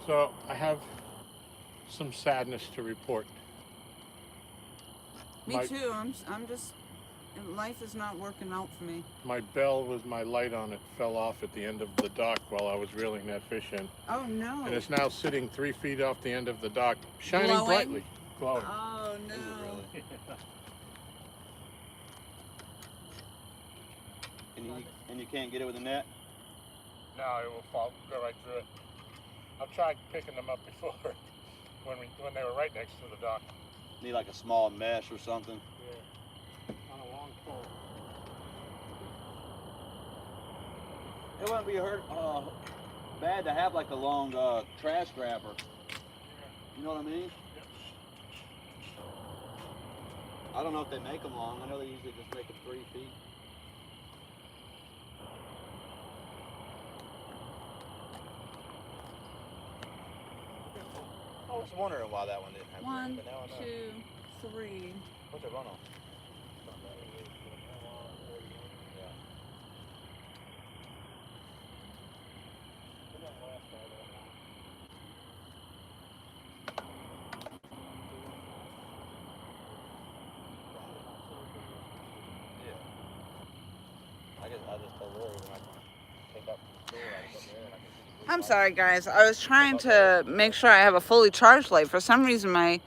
So I have some sadness to report. Me My- too. I'm just life is not working out for me. My bell was my light on it, fell off at the end of the dock while I was reeling that fish in. Oh no. And it's now sitting 3 feet off the end of the dock, shining Glowing? brightly. Glowing. Oh no. Is it really? And you can't get it with a net? No, it will fall, go right through it. I've tried picking them up before when they were right next to the dock. Need like a small mesh or something? Yeah, on a long pole. It wouldn't be bad to have like a long trash grabber. You know what I mean? Yep. I don't know if they make them long. I know they usually just make them 3 feet. I was wondering why that one didn't have 1, but now I know. 2, 3. What's it run on? Yeah. I just told Lori when I came up from the store, I was there and I could see the blue I'm light. sorry guys, I was trying to make sure I have a fully charged light. For some reason my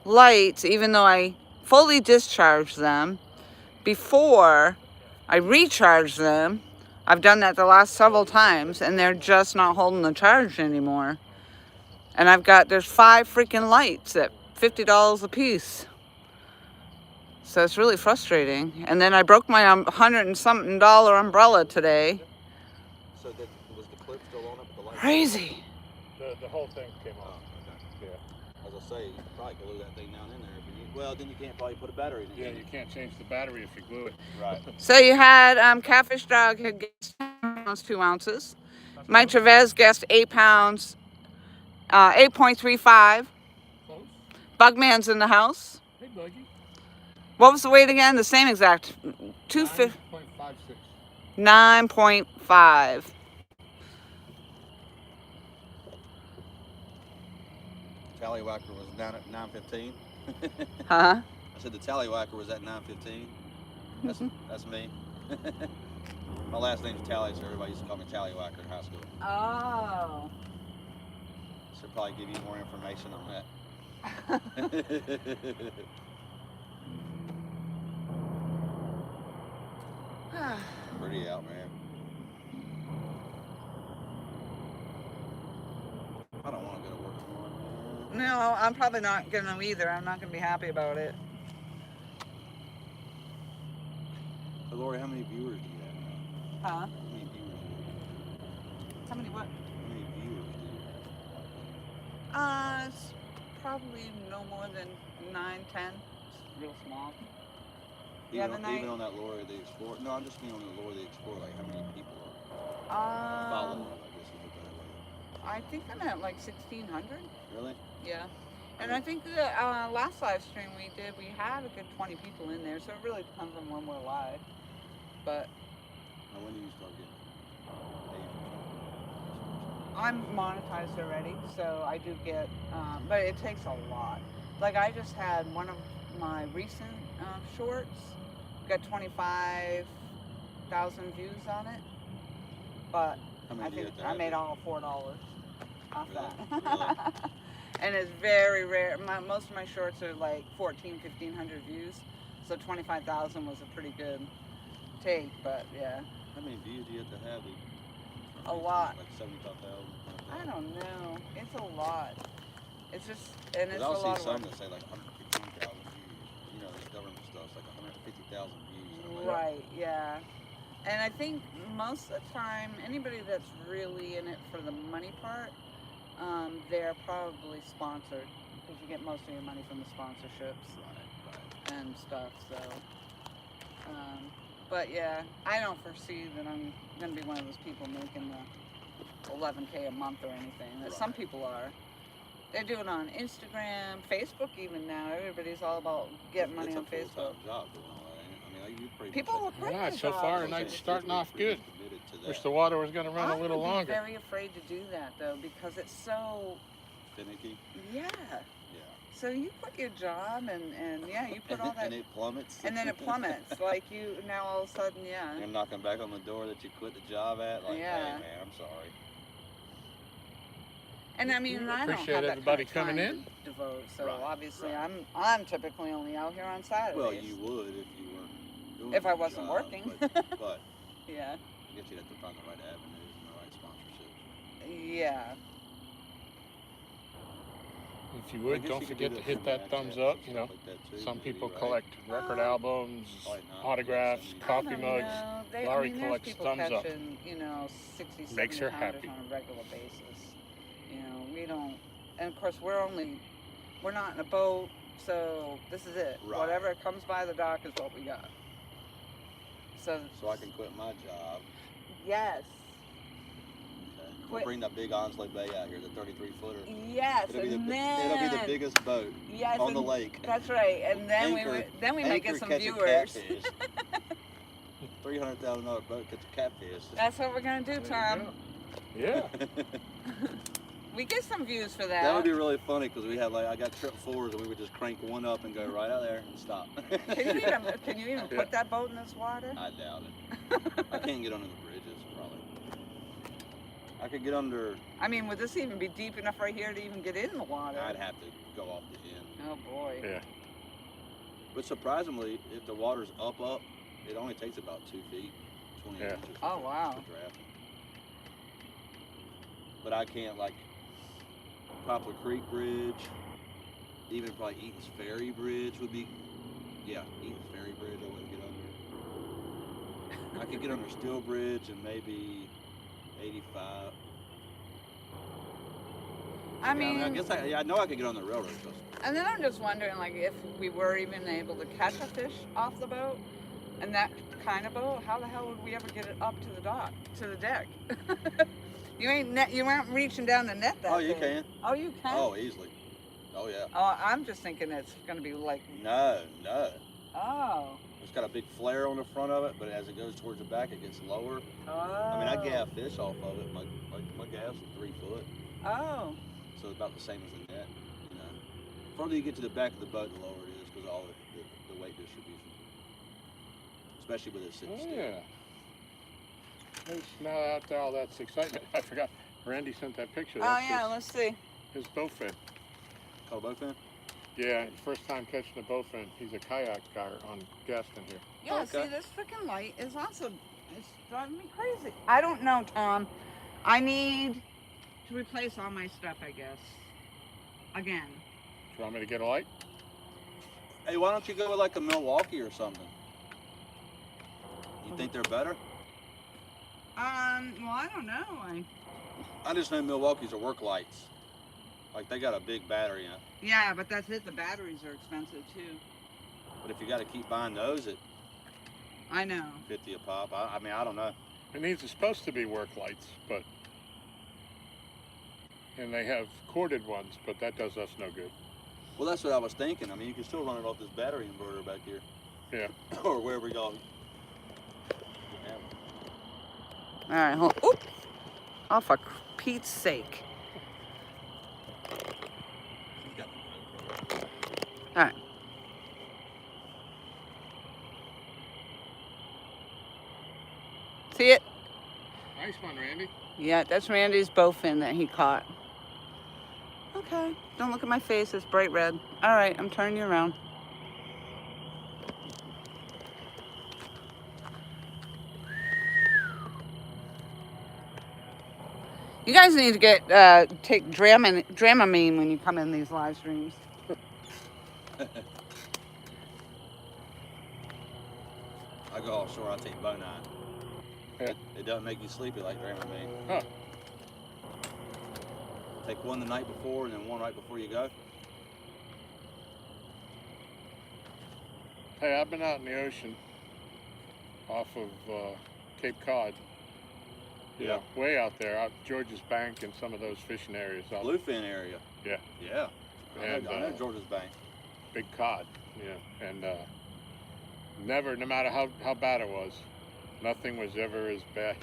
lights, even though I fully discharged them before I recharge them, I've done that the last several times and they're just not holding the charge anymore. And there's 5 freaking lights at $50 a piece. So it's really frustrating. And then I broke my $100 and something umbrella today. So was the clip still on it with the light? Crazy. The whole thing came Oh, off. okay. Yeah. As I say, you could probably glue that thing down in there. Well, then you can't probably put a battery in it. Yeah, you can't change the battery if you glue it. Right. So you had Catfish Dog had guessed 2 ounces. Mike Trevez guessed 8 pounds, 8.35. Close. Bugman's in the house. Hey, Buggy. What was the weight again? The same exact. 9.56. 9.5. Tallywhacker was down at 9:15. Huh? I said the tallywhacker was at 9:15. That's me. My last name's Tally, so everybody used to call me Tallywhacker in high school. Oh. Should probably give you more information on that. Pretty out, man. I don't want to go to work tomorrow. No, I'm probably not going to either. I'm not going to be happy about it. But Lori, how many viewers do you have now? Huh? How many viewers do you have? How many what? How many viewers do you have? It's probably no more than 9, 10. It's real small. Even on that Lori the Explorer? No, I'm just mean on the Lori the Explorer. Like how many people are following you? I guess is the better way. I think I'm at like 1,600. Really? Yeah. And I think the last live stream we did, we had a good 20 people in there, so it really depends on when we're live. But Now, when do you start getting paid? I'm monetized already, so I do get, but it takes a lot. Like I just had one of my recent shorts, got 25,000 views on it, but I think I made all $4 off that. Really? And it's very rare. Most of my shorts are like 1,500 views, so 25,000 was a pretty good take. But yeah. How many views do you have to have? A lot. Like 75,000. I don't know. It's a lot. It's just, and it's a I'll lot see of some work. that say like 115,000 views. You know, this government stuff, it's like 150,000 views. And I'm like, Right. Yeah. And I think most of the time, anybody that's really in it for the money part, they're probably sponsored because you get most of your money from the sponsorships Right. and stuff. So, but yeah, I don't foresee that I'm going to be one of those people making the $11K a month or anything. That some people are. They do it on Instagram, Facebook even now. Everybody's all about getting money on Facebook. It's a full-time job doing all that, ain't it? I mean, you pretty People much will quit Yeah, their so far jobs. night's starting off good. committed to that. Wish the water was going to run a little I would longer. be very afraid to do that though because it's so, Finicky? yeah, Yeah. So you quit your job and yeah, you put all that, and it plummets. and then it plummets. Like you now all of a sudden, yeah. You're knocking back on the door that you quit the job at. Like, Yeah. hey man, I'm sorry. And I mean, I don't Appreciate have that everybody kind of coming time in. to devote. So Right, obviously, right. I'm typically only out here on Saturdays. Well, you would if you weren't doing If I your wasn't job, working. but Yeah. I guess you'd have to find the right avenues and the right sponsorships. Yeah. If you I would, guess don't you could forget do to the hit that permanent thumbs access up. and You know, stuff like that too, some maybe, people right? collect record albums, Probably not, autographs, but coffee I don't mugs. know. They, Laurie I mean, there's collects people thumbs up. catching, you know, 60, 70 Makes her pounders happy. on a regular basis. You know, we don't, and of course we're not in a boat, so this is it. Right. Whatever comes by the dock is what we got. So So I can quit my job. yes. Okay. We'll Quit. bring that big Onslow Bay out here, the 33-footer. Yes, It'll be and the then it'll be the biggest boat yes, on the and lake. that's right. And then Anchor- we might get Anchor some catching viewers. Catfish. $300,000 boat catch catfish. That's what we're gonna do, There Tom. you go. Yeah. We get some views for that. That would be really funny because we had I got trip fours and we would just crank one up and go right out there and stop. Can you even put that boat in this water? I doubt it. I can't get under the bridges probably. I could get under. I mean, would this even be deep enough right here to even get in the water? I'd have to go off the end. Oh boy. Yeah. But surprisingly, if the water's up, it only takes about 2 feet, 20 Yeah. inches. Oh, wow. To draft. But I can't Poplar Creek Bridge, even probably Eaton's Ferry Bridge would be, yeah, Eaton's Ferry Bridge I wouldn't get under. I could get under Steel Bridge and maybe 85. I mean, I guess I know I could get on the railroad system. and then I'm just wondering, like, if we were even able to catch a fish off the boat, and that kind of boat, how the hell would we ever get it up to the dock, to the deck? You aren't reaching down the net that Oh, you big. can. Oh, you can? Oh, easily. Oh, yeah. Oh, I'm just thinking it's going to be like, No. oh. It's got a big flare on the front of it, but as it goes towards the back, it gets lower. Oh. I mean, I gab fish off of it. My gab's 3 foot, Oh. so it's about the same as the net. You know, the further you get to the back of the boat, the lower it is because of all the weight distribution, especially with it sitting still. Yeah. Now after all that's excitement, I forgot. Randy sent that picture. Oh, That's yeah, let's see. his bowfin. Caught a bowfin? Yeah, first time catching a bowfin. He's a kayak guy on Gaston here. Yeah, Okay. see, this freaking light is also, it's driving me crazy. I don't know, Tom. I need to replace all my stuff, I guess. Again. Do you want me to get a light? Hey, why don't you go with a Milwaukee or something? You think they're better? Well, I don't know. I just know Milwaukee's are work lights. They got a big battery in it. Yeah, but that's it. The batteries are expensive, too. But if you got to keep buying those at I know. 50 a pop, I mean, I don't know. And these are supposed to be work lights, and they have corded ones, but that does us no good. Well, that's what I was thinking. I mean, you can still run it off this battery inverter back here. Yeah. Or wherever y'all have it. All right, hold. Oop! Oh, for Pete's sake. All right. See it? Nice one, Randy. Yeah, that's Randy's bowfin that he caught. Okay, don't look at my face, it's bright red. All right, I'm turning you around. You guys need to get take Dramamine when you come in these live streams. I go offshore, I take Bonine. Yeah. It doesn't make you sleepy like Dramamine. Huh. Take one the night before and then one right before you go. Hey, I've been out in the ocean off of Cape Cod. Yeah, way out there, out George's Bank and some of those fishing areas. Bluefin area. Yeah. Yeah. And, I know George's Bank. Big cod, yeah. And never, no matter how bad it was, nothing was ever as bad.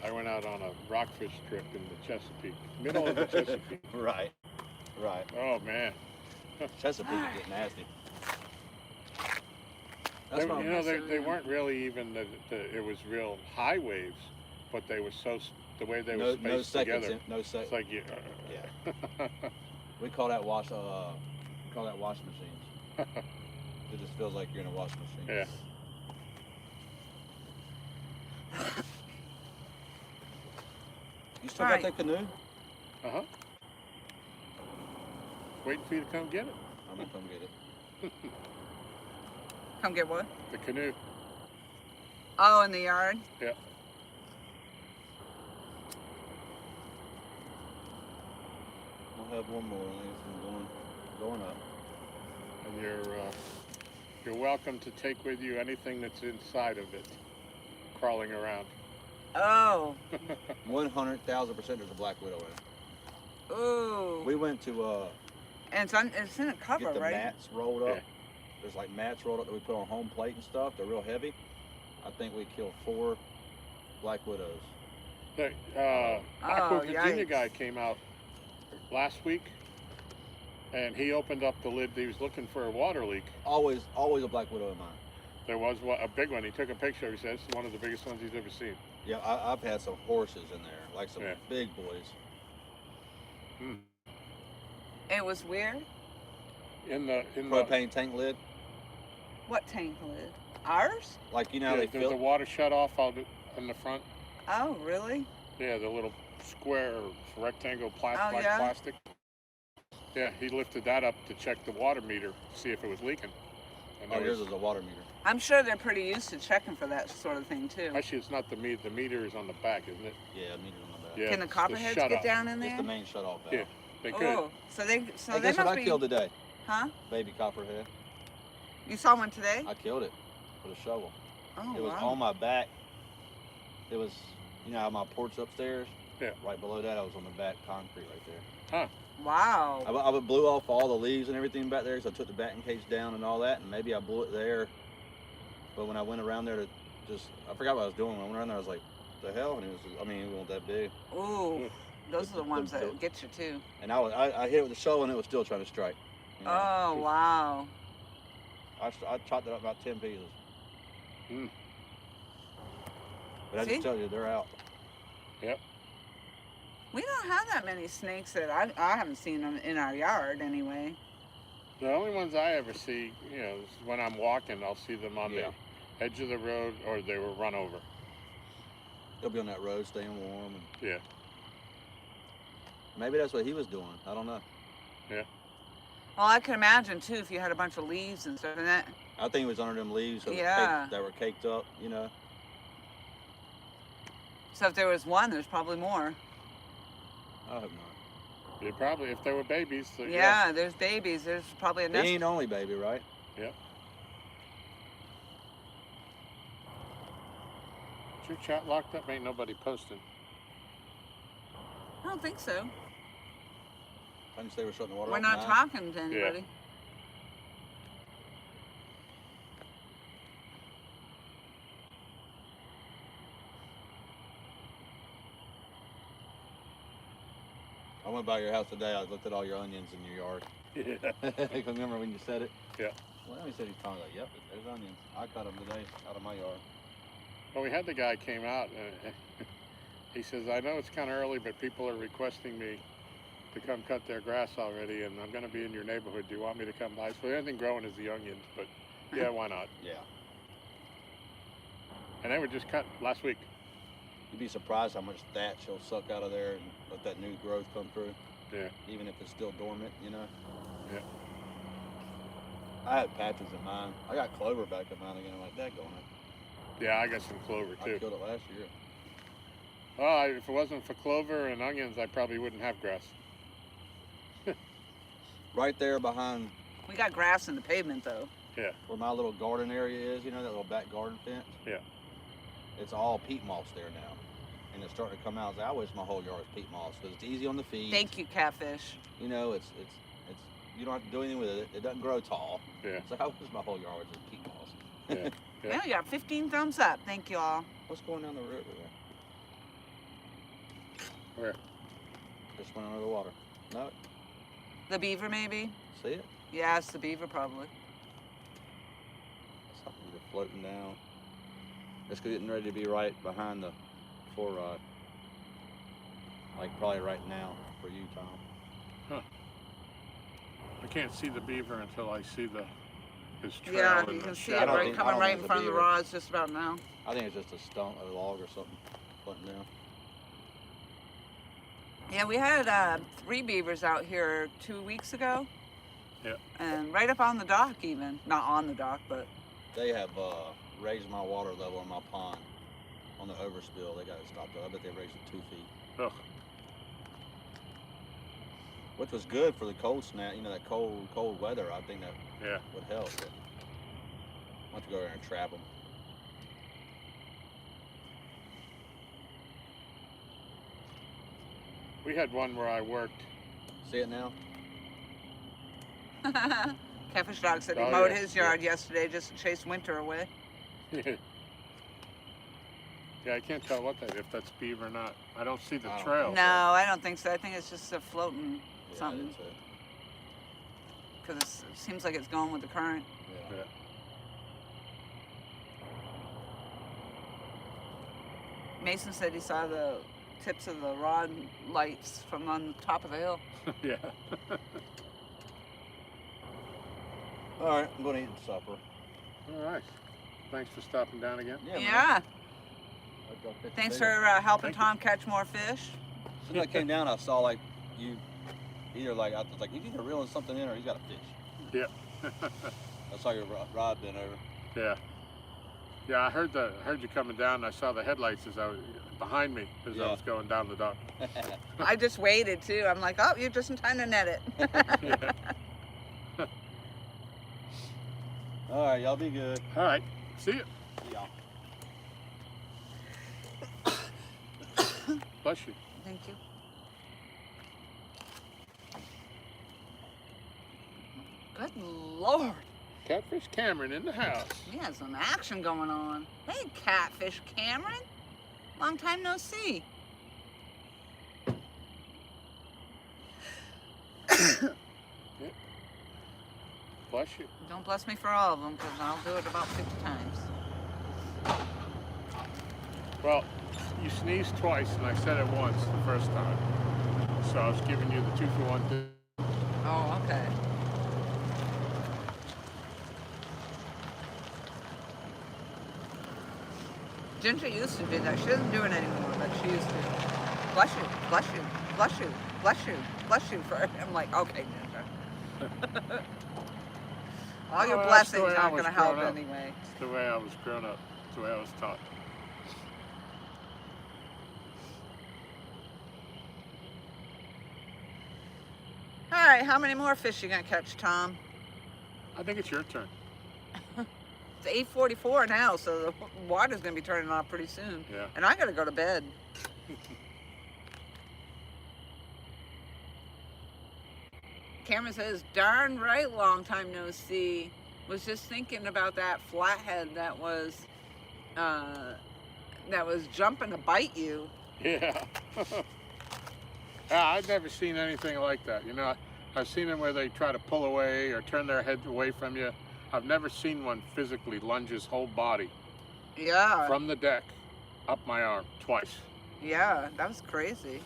I went out on a rockfish trip in the Chesapeake, middle of the Chesapeake. Right. Oh man, Chesapeake would get nasty. They, That's why you know, they weren't really even it was real high waves, but they were the way they were spaced together. Seconds. It's like Yeah. We call that wash machines. It just feels like you're in a washing machine. Yeah. You still got that canoe? Uh-huh. Waiting for you to come get it. I'm gonna come get it. Come get what? The canoe. Oh, in the yard? Yeah. We'll have one more. I think it's going up. And you're welcome to take with you anything that's inside of it, crawling around. Oh. 100,000% there's a black widow in it. Ooh. We went to And it's in a cover, get the right? mats rolled up. Yeah. There's like mats rolled up that we put on home plate and stuff. They're real heavy. I think we killed 4 black widows. The Aqua Virginia yikes. guy came out last week, and he opened up the lid. He was looking for a water leak. Always a black widow in mine. There was a big one. He took a picture. He said it's one of the biggest ones he's ever seen. Yeah, I've had some horses in there, like some big boys. Hmm. It was weird. In the Propane tank lid. What tank lid? Ours? Like, you know how they there's fill a water shut off out in the front. Oh, really? Yeah, the little square or rectangle black yeah? plastic. Yeah, he lifted that up to check the water meter, see if it was leaking. And Oh, yours is a water meter. I'm sure they're pretty used to checking for that sort of thing, too. Actually, it's not the meter. The meter is on the back, isn't it? Yeah, the meter's on the back. Yeah, Can the it's copperheads shut get off. down in It's there? the main shut-off valve. Yeah, they could. Oh, so they Hey, must guess what I be... killed today? Huh? Baby copperhead. You saw one today? I killed it with a shovel. Oh, It was wow. on my back. It was, you know how my porch upstairs? Yeah. Right below that, I was on the back concrete right there. Huh. Wow. I blew off all the leaves and everything back there, so I took the batting cage down and all that, and maybe I blew it there. But when I went around there to I forgot what I was doing. When I went around there, I was like, the hell? And it wasn't that big. Ooh, those are the ones that get you, too. And I hit it with the shovel, and it was still trying to strike. You know? Oh, wow. I chopped it up about 10 pieces. Mm. But I just tell you, they're out. Yep. We don't have that many snakes that I haven't seen them in our yard, anyway. The only ones I ever see, you know, is when I'm walking, I'll see them on the edge of the road, or they will run over. They'll be on that road staying warm. And Yeah. maybe that's what he was doing. I don't know. Yeah. Well, I can imagine, too, if you had a bunch of leaves and stuff in that. I think it was under them leaves Yeah. that were caked up, you know. So if there was one, there's probably more. I hope not. They probably, if they were babies. So, Yeah, there's babies. There's probably a He nest. ain't only baby, right? Yeah. Is your chat locked up? Ain't nobody posting. I don't think so. I didn't say we're shutting the water We're off. not Nah. talking to anybody. I went by your house today. I looked at all your onions in your yard. Yeah. Remember when you said it? Yeah. Well, he said he's talking like, yep, there's onions. I cut them today out of my yard. Well, we had the guy came out, and he says, I know it's kind of early, but people are requesting me to come cut their grass already, and I'm going to be in your neighborhood. Do you want me to come by? So the only thing growing is the onions, but yeah, why not? Yeah. And they were just cut last week. You'd be surprised how much thatch he'll suck out of there and let that new growth come through. Yeah. Even if it's still dormant, you know? Yeah. I had patches in mine. I got clover back in mine again. I'm like, that going in. Yeah, I got some clover too. I killed it last year. Well, if it wasn't for clover and onions, I probably wouldn't have grass. Right there behind We got grass in the pavement, though. Yeah. where my little garden area is, you know, that little back garden fence? Yeah. It's all peat moss there now. And it's starting to come out. I wish my whole yard was peat moss because it's easy on the feet. Thank you, Catfish. You know, it's you don't have to do anything with it. It doesn't grow tall. Yeah. So I wish my whole yard was just peat moss. Yeah. Yeah. Well, you got 15 thumbs up. Thank you all. What's going down the river there? Where? Just went under the water. No, The beaver, maybe? see it? Yeah, it's the beaver probably. Something just floating down. It's getting ready to be right behind the forerod. Like probably right now for you, Tom. Huh. I can't see the beaver until I see his trail Yeah, in you the can see it shadow. right coming right in it's a front of the beaver. rods just about now. I think it's just a stump, a log or something floating down. Yeah, we had 3 beavers out here 2 weeks ago. Yeah. And right up on the dock even. Not on the dock, but... They have raised my water level in my pond on the overspill. They got it stopped up. I bet they raised it 2 feet. Ugh. Which was good for the cold snap, you know, that cold weather. I think that would help. But I want to go there and trap them. We had one where I worked. See it now? Catfish Dog said he Oh, mowed yeah, his yard yesterday just to chase winter away. Yeah, I can't tell if that's beaver or not. I don't see the I don't trail. think No, I don't think so. I think it's just a floating Yeah, something. that's it. Because it seems like it's going with the current. Yeah. Yeah. Mason said he saw the tips of the rod lights from on the top of the hill. Yeah. All right, I'm going to eat supper. All right. Thanks for stopping down again. Yeah. Yeah. Man. Thanks for helping Thank you. Tom catch more fish. As soon as I came down, I saw like you, either like I was like, he's either reeling something in or he's got a fish. Yeah. I saw your rod bent over. Yeah. Yeah, I heard you coming down. And I saw the headlights as I was behind me as I was going down the dock. I just waited too. I'm like, oh, you're just in time to net it. Yeah. All right, y'all be good. All right. See you. See y'all. Bless you. Thank you. Good Lord. Catfish Cameron in the house. He has some action going on. Hey, Catfish Cameron. Long time no see. Bless you. Don't bless me for all of them, because I'll do it about 50 times. Well, you sneezed twice, and I said it once the first time. So I was giving you the 2-for-1. Oh, okay. Ginger used to do that. She doesn't do it anymore, but she used to. Bless you, bless you, bless you, bless you, bless you. I'm like, okay, Ginger. All your Well, that's the blessings way I aren't was going to help growing up. anyway. It's the way I was grown up. It's the way I was taught. All right, how many more fish you going to catch, Tom? I think it's your turn. It's 8:44 now, so the water's going to be turning off pretty soon. Yeah. And I got to go to bed. Cameron says, darn right, long time no see. Was just thinking about that flathead that was jumping to bite you. Yeah. I've never seen anything like that. You know, I've seen them where they try to pull away or turn their head away from you. I've never seen one physically lunge his whole body Yeah. from the deck up my arm twice. Yeah, that was crazy.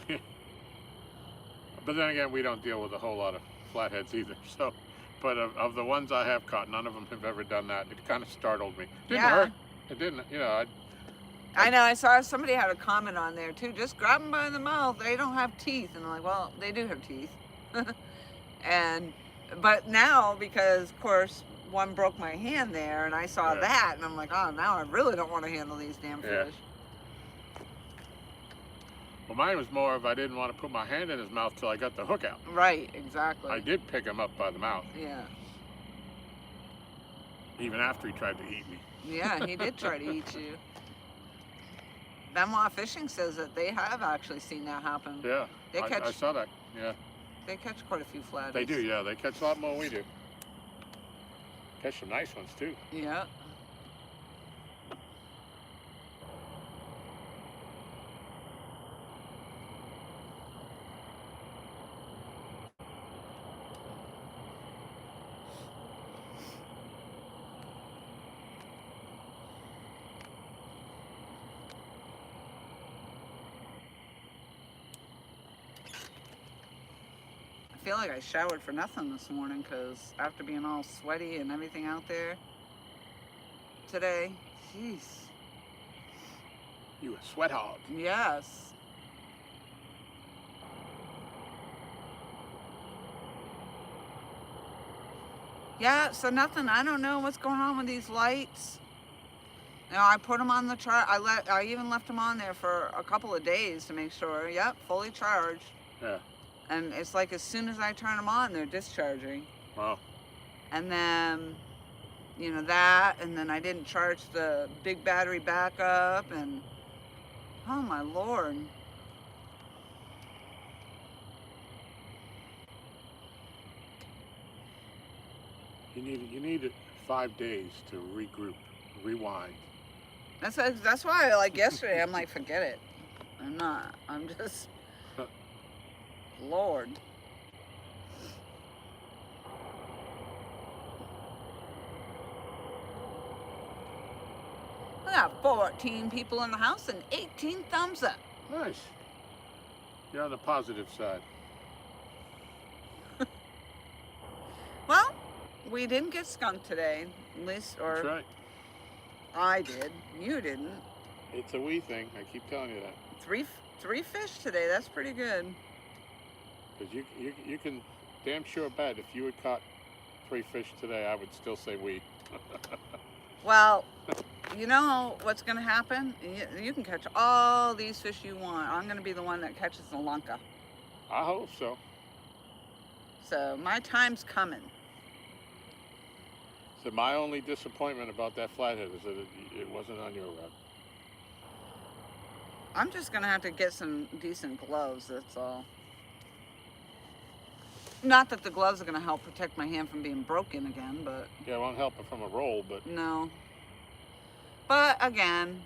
But then again, we don't deal with a whole lot of flatheads either. So, but of the ones I have caught, none of them have ever done that. It kind of startled me. Didn't hurt. It didn't. You know. I know. I saw somebody had a comment on there too. Just grab them by the mouth. They don't have teeth, and I'm like, well, they do have teeth. But now, because of course one broke my hand there, and I saw that, and I'm like, oh, now I really don't want to handle these damn fish. Well, mine was more of I didn't want to put my hand in his mouth till I got the hook out. Right, exactly. I did pick him up by the mouth. Yeah. Even after he tried to eat me. Yeah, he did try to eat you. Benoit Fishing says that they have actually seen that happen. Yeah, They catch. I saw that. Yeah. They catch quite a few flatheads. They do. Yeah, they catch a lot more than we do. Catch some nice ones too. Yeah. feel like I showered for nothing this morning because after being all sweaty and everything out there today, jeez. You a sweat hog. Yes. Yeah, so nothing. I don't know what's going on with these lights. You know, I put them on the charge. I even left them on there for a couple of days to make sure. Yep, fully charged. Yeah. And it's like as soon as I turn them on, they're discharging. Wow. And then, you know, that, and then I didn't charge the big battery backup, and oh my Lord. You need 5 days to regroup, rewind. That's why, like yesterday, I'm like, forget it. I'm just, Lord. We got 14 people in the house and 18 thumbs up. Nice. You're on the positive side. Well, we didn't get skunked today, at least, or That's right. I did. You didn't. It's a we thing. I keep telling you that. Three fish today. That's pretty good. Because you can damn sure bet if you had caught 3 fish today, I would still say we. Well, you know what's going to happen? You can catch all these fish you want. I'm going to be the one that catches the lunka. I hope so. So my time's coming. So my only disappointment about that flathead is that it wasn't on your rod. I'm just going to have to get some decent gloves, that's all. Not that the gloves are going to help protect my hand from being broken again, but... Yeah, it won't help it from a roll, but... No. But again,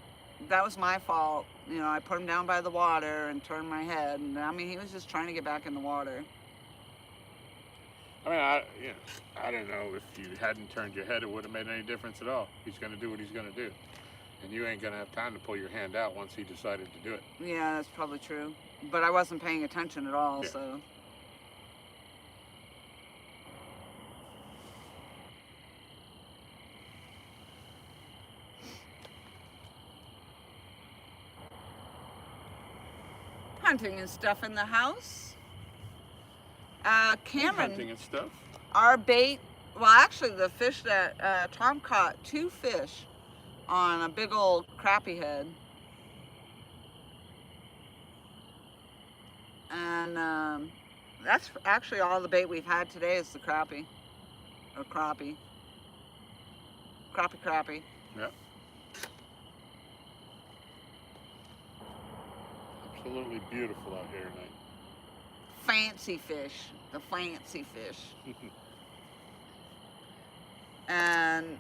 that was my fault. You know, I put him down by the water and turned my head. And I mean, he was just trying to get back in the water. I mean, I don't know if you hadn't turned your head, it would have made any difference at all. He's going to do what he's going to do. And you ain't going to have time to pull your hand out once he decided to do it. Yeah, that's probably true. But I wasn't paying attention at all, Yeah. so... Hunting and stuff in the house. Cameron, Hunting and stuff. our bait, well actually the fish that Tom caught 2 fish on a big old crappie head. And that's actually all the bait we've had today is the crappie. Or crappie. Crappie. Yeah. Absolutely beautiful out here tonight. Fancy fish. The fancy fish. And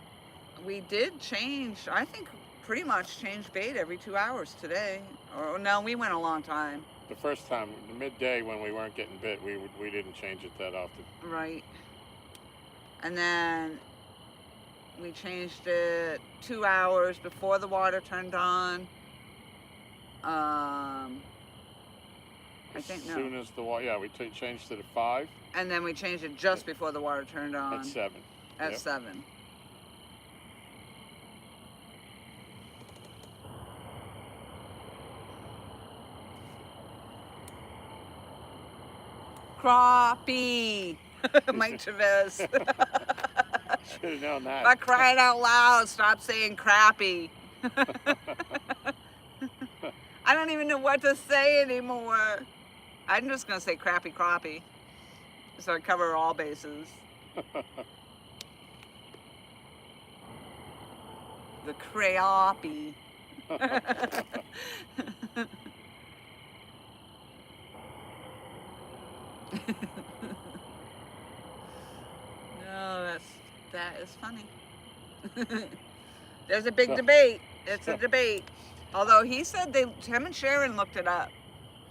we did change, I think pretty much changed bait every 2 hours today. Or no, we went a long time. The first time, the midday when we weren't getting bit, we didn't change it that often. Right. And then we changed it 2 hours before the water turned on. I think no. As soon as the water, yeah, we changed it at 5. And then we changed it just before the water turned on. At 7. At Yep. 7. Crappie. Mike Chavez. Should have known that. By crying out loud, stop saying crappie. I don't even know what to say anymore. I'm just going to say crappie. So I cover all bases. The crappie. No, that is funny. There's a big debate. It's a debate. Although he said him and Sharon looked it up,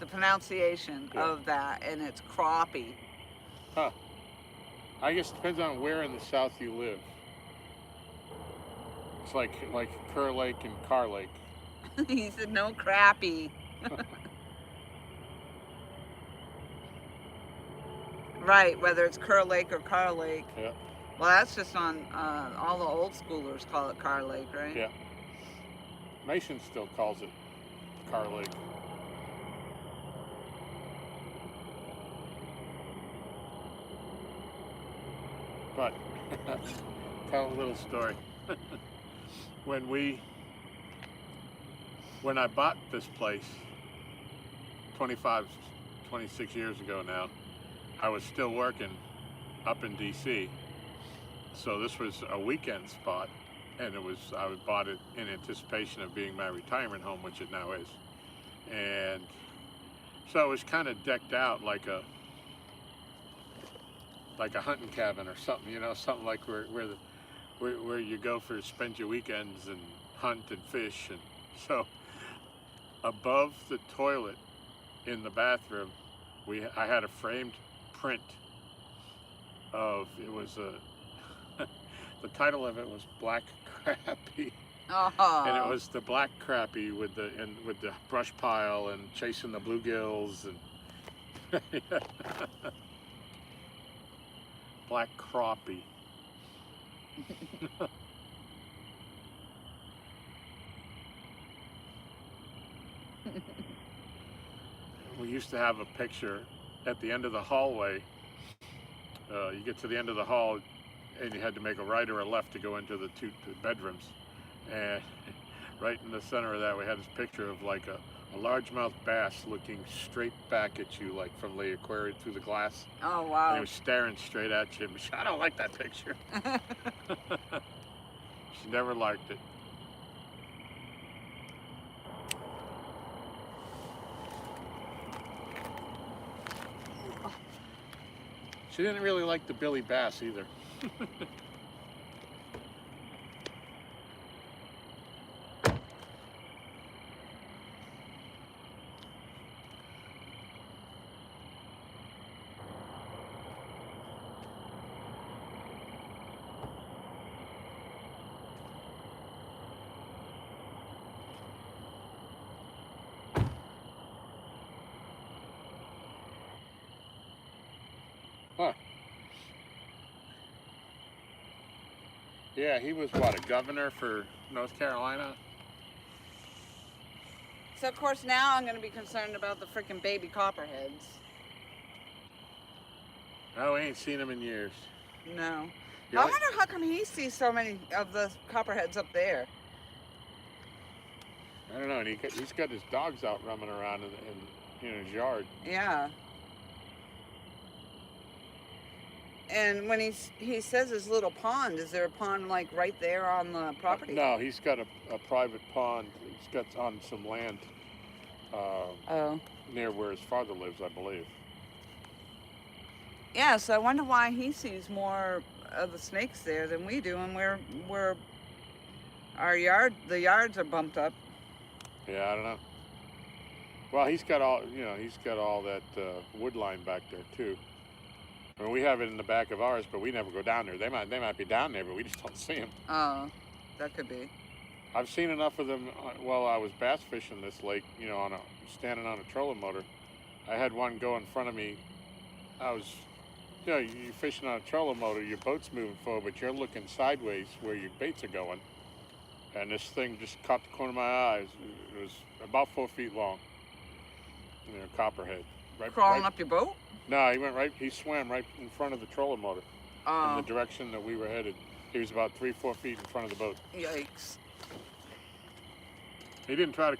the pronunciation of that, and it's crappie. Huh. I guess it depends on where in the South you live. It's like Kerr Lake and Carr Lake. He said no crappie. Right, whether it's Kerr Lake or Car Lake. Yeah, Well, that's just on, all the old schoolers call it Car Lake, right? yeah. Mason still calls it Car Lake. But tell a little story. When I bought this place 25, 26 years ago now, I was still working up in DC. So this was a weekend spot, and I bought it in anticipation of being my retirement home, which it now is. And so it was kind of decked out like a hunting cabin or something, something like where you go spend your weekends and hunt and fish. And so above the toilet in the bathroom, I had a framed print of, it was the title of it was Black Crappie. Oh. And it was the black crappie with the brush pile and chasing the bluegills and black crappie. We used to have a picture at the end of the hallway. You get to the end of the hall and you had to make a right or a left to go into the two bedrooms. And right in the center of that, we had this picture of like a largemouth bass looking straight back at you, like from the aquarium through the glass. Oh, wow. And he was staring straight at you. I don't like that picture. She never liked it. She didn't really like the Billy Bass either. Huh. Yeah, he was what, a governor for North Carolina? So, of course, now I'm going to be concerned about the freaking baby copperheads. Oh, we ain't seen him in years. No. You I like- wonder how come he sees so many of the copperheads up there. I don't know, and he's got his dogs out roaming around in his yard. Yeah. And when he says his little pond, is there a pond like right there on the property? No, he's got a private pond. He's got on some land near where his father lives, I believe. Yeah, so I wonder why he sees more of the snakes there than we do, and we're the yards are bumped up. Yeah, I don't know. Well, he's got all that wood line back there too. I mean, we have it in the back of ours, but we never go down there. They might be down there, but we just don't see them. Oh, that could be. I've seen enough of them while I was bass fishing this lake, standing on a trolling motor. I had one go in front of me. I was, you're fishing on a trolling motor, your boat's moving forward, but you're looking sideways where your baits are going. And this thing just caught the corner of my eyes. It was about 4 feet long. Copperhead. Crawling up your boat? No, he swam right in front of the trolling motor. Oh. In the direction that we were headed. He was about 3-4 feet in front of the boat. Yikes. He didn't try to,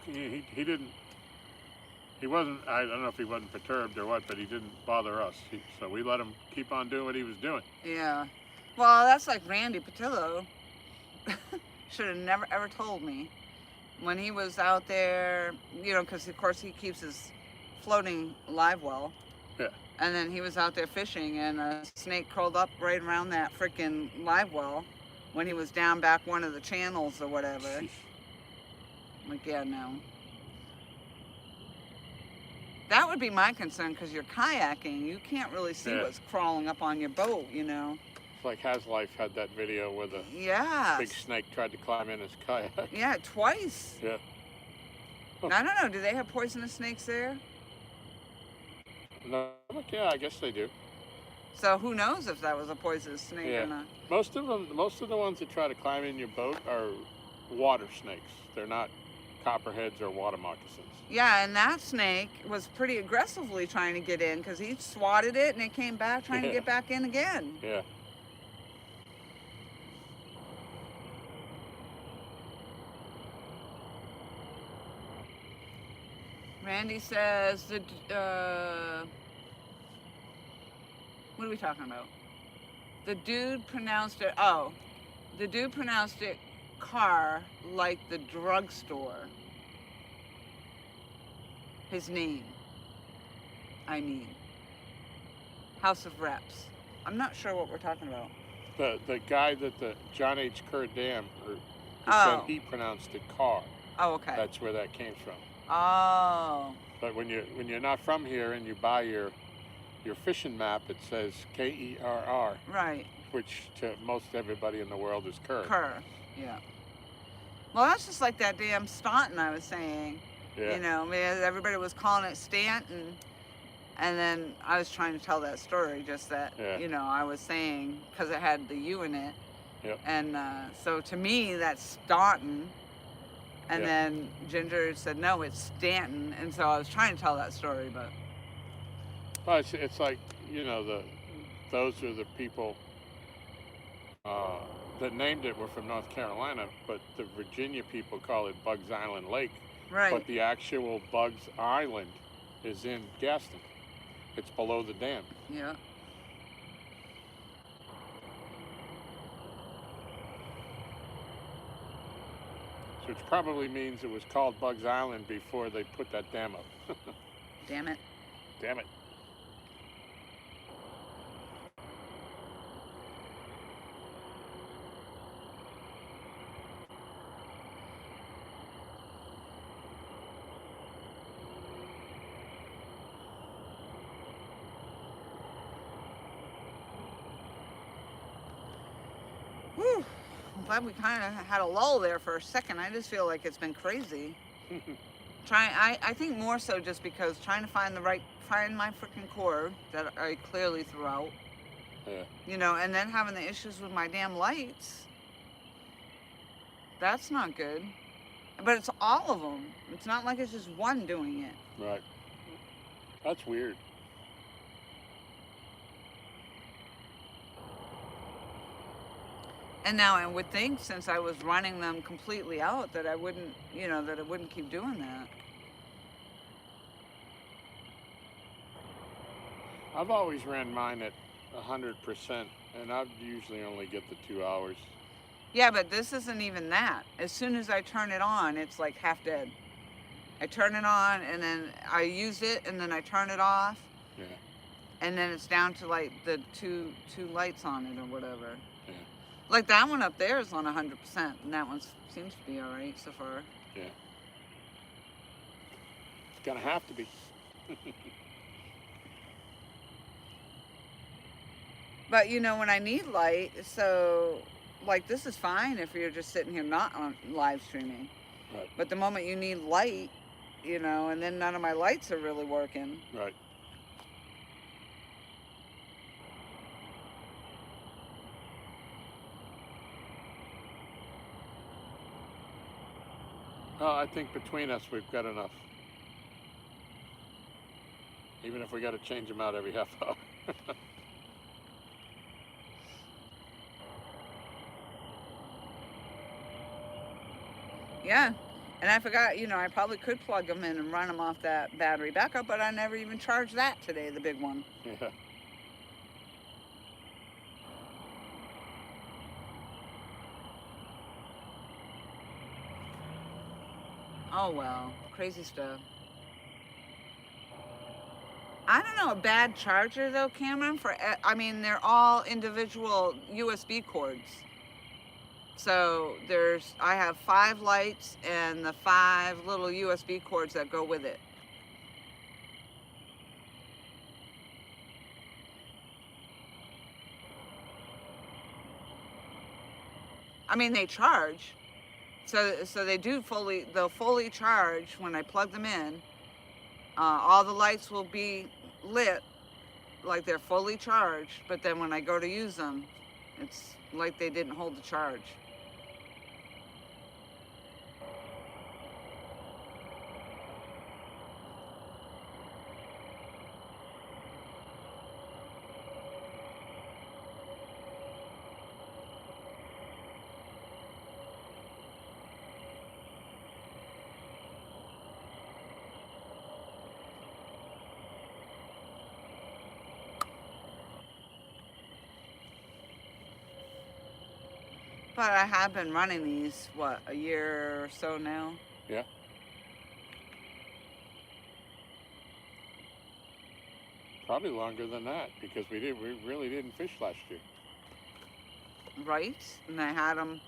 he wasn't, I don't know if he wasn't perturbed or what, but he didn't bother us. So we let him keep on doing what he was doing. Yeah. Well, that's like Randy Patillo. Should have never ever told me. When he was out there, because of course he keeps his floating live well. Yeah. And then he was out there fishing and a snake crawled up right around that freaking live well when he was down back one of the channels or whatever. Sheesh. I'm like, yeah, no. That would be my concern because you're kayaking. You can't really see what's crawling up on your boat, It's like Haslife had that video where the big snake tried to climb in his kayak. Yeah, twice. Yeah. I don't know. Do they have poisonous snakes there? No, yeah, I guess they do. So who knows if that was a poisonous snake Yeah. or not. Most of the ones that try to climb in your boat are water snakes. They're not copperheads or water moccasins. Yeah, and that snake was pretty aggressively trying to get in because he swatted it and it came back trying to Yeah. get back in again. Yeah. Randy says, what are we talking about? The dude pronounced it car like the drugstore. His name. I mean. House of Reps. I'm not sure what we're talking about. The guy that the John H. Kerr Dam, he Oh. said he pronounced it car. Oh, okay. That's where that came from. Oh. But when you're not from here and you buy your fishing map, it says Kerr, Right. which to most everybody in the world is Kerr. Kerr. Yeah. Well, that's just like that damn Staunton I was saying. Yeah. You know, everybody was calling it Stanton. And then I was trying to tell that story, just that, Yeah. you know, I was saying, because it had the U in it. Yep. And so to me, that's Staunton. And Yeah. then Ginger said, no, it's Stanton. And so I was trying to tell that story, but. Well, it's like, you know, those are the people that named it were from North Carolina, but the Virginia people call it Bugs Island Lake. Right. But the actual Bugs Island is in Gaston. It's below the dam. Yeah. Which probably means it was called Bugs Island before they put that dam up. Damn it. Damn it. Whew. I'm glad we kind of had a lull there for a second. I just feel like it's been crazy. I think more so just because trying to find my freaking cord that I clearly threw out. Yeah. You know, and then having the issues with my damn lights. That's not good. But it's all of them. It's not like it's just one doing it. Right. That's weird. And now I would think, since I was running them completely out, that I wouldn't, you know, that it wouldn't keep doing that. I've always ran mine at 100%, and I'd usually only get the 2 hours. Yeah, but this isn't even that. As soon as I turn it on, it's like half dead. I turn it on, and then I use it, and then I turn it off. Yeah. And then it's down to like the two lights on it or whatever. Yeah. Like that one up there is on 100%, and that one seems to be all right so far. Yeah. It's gonna have to be. But you know, when I need light, so like this is fine if you're just sitting here not on live streaming. Right. But the moment you need light, you know, and then none of my lights are really working. Right. Well, I think between us we've got enough. Even if we got to change them out every half hour. Yeah. And I forgot, you know, I probably could plug them in and run them off that battery backup, but I never even charged that today, the big one. Yeah. Oh well, crazy stuff. I don't know, a bad charger though, Cameron, I mean, they're all individual USB cords. So I have 5 lights and the 5 little USB cords that go with it. I mean, they charge. So they'll fully charge when I plug them in. All the lights will be lit, like they're fully charged, but then when I go to use them, it's like they didn't hold the charge. But I have been running these, what, a year or so now? Yeah. Probably longer than that, because we really didn't fish last year. Right? And I had them,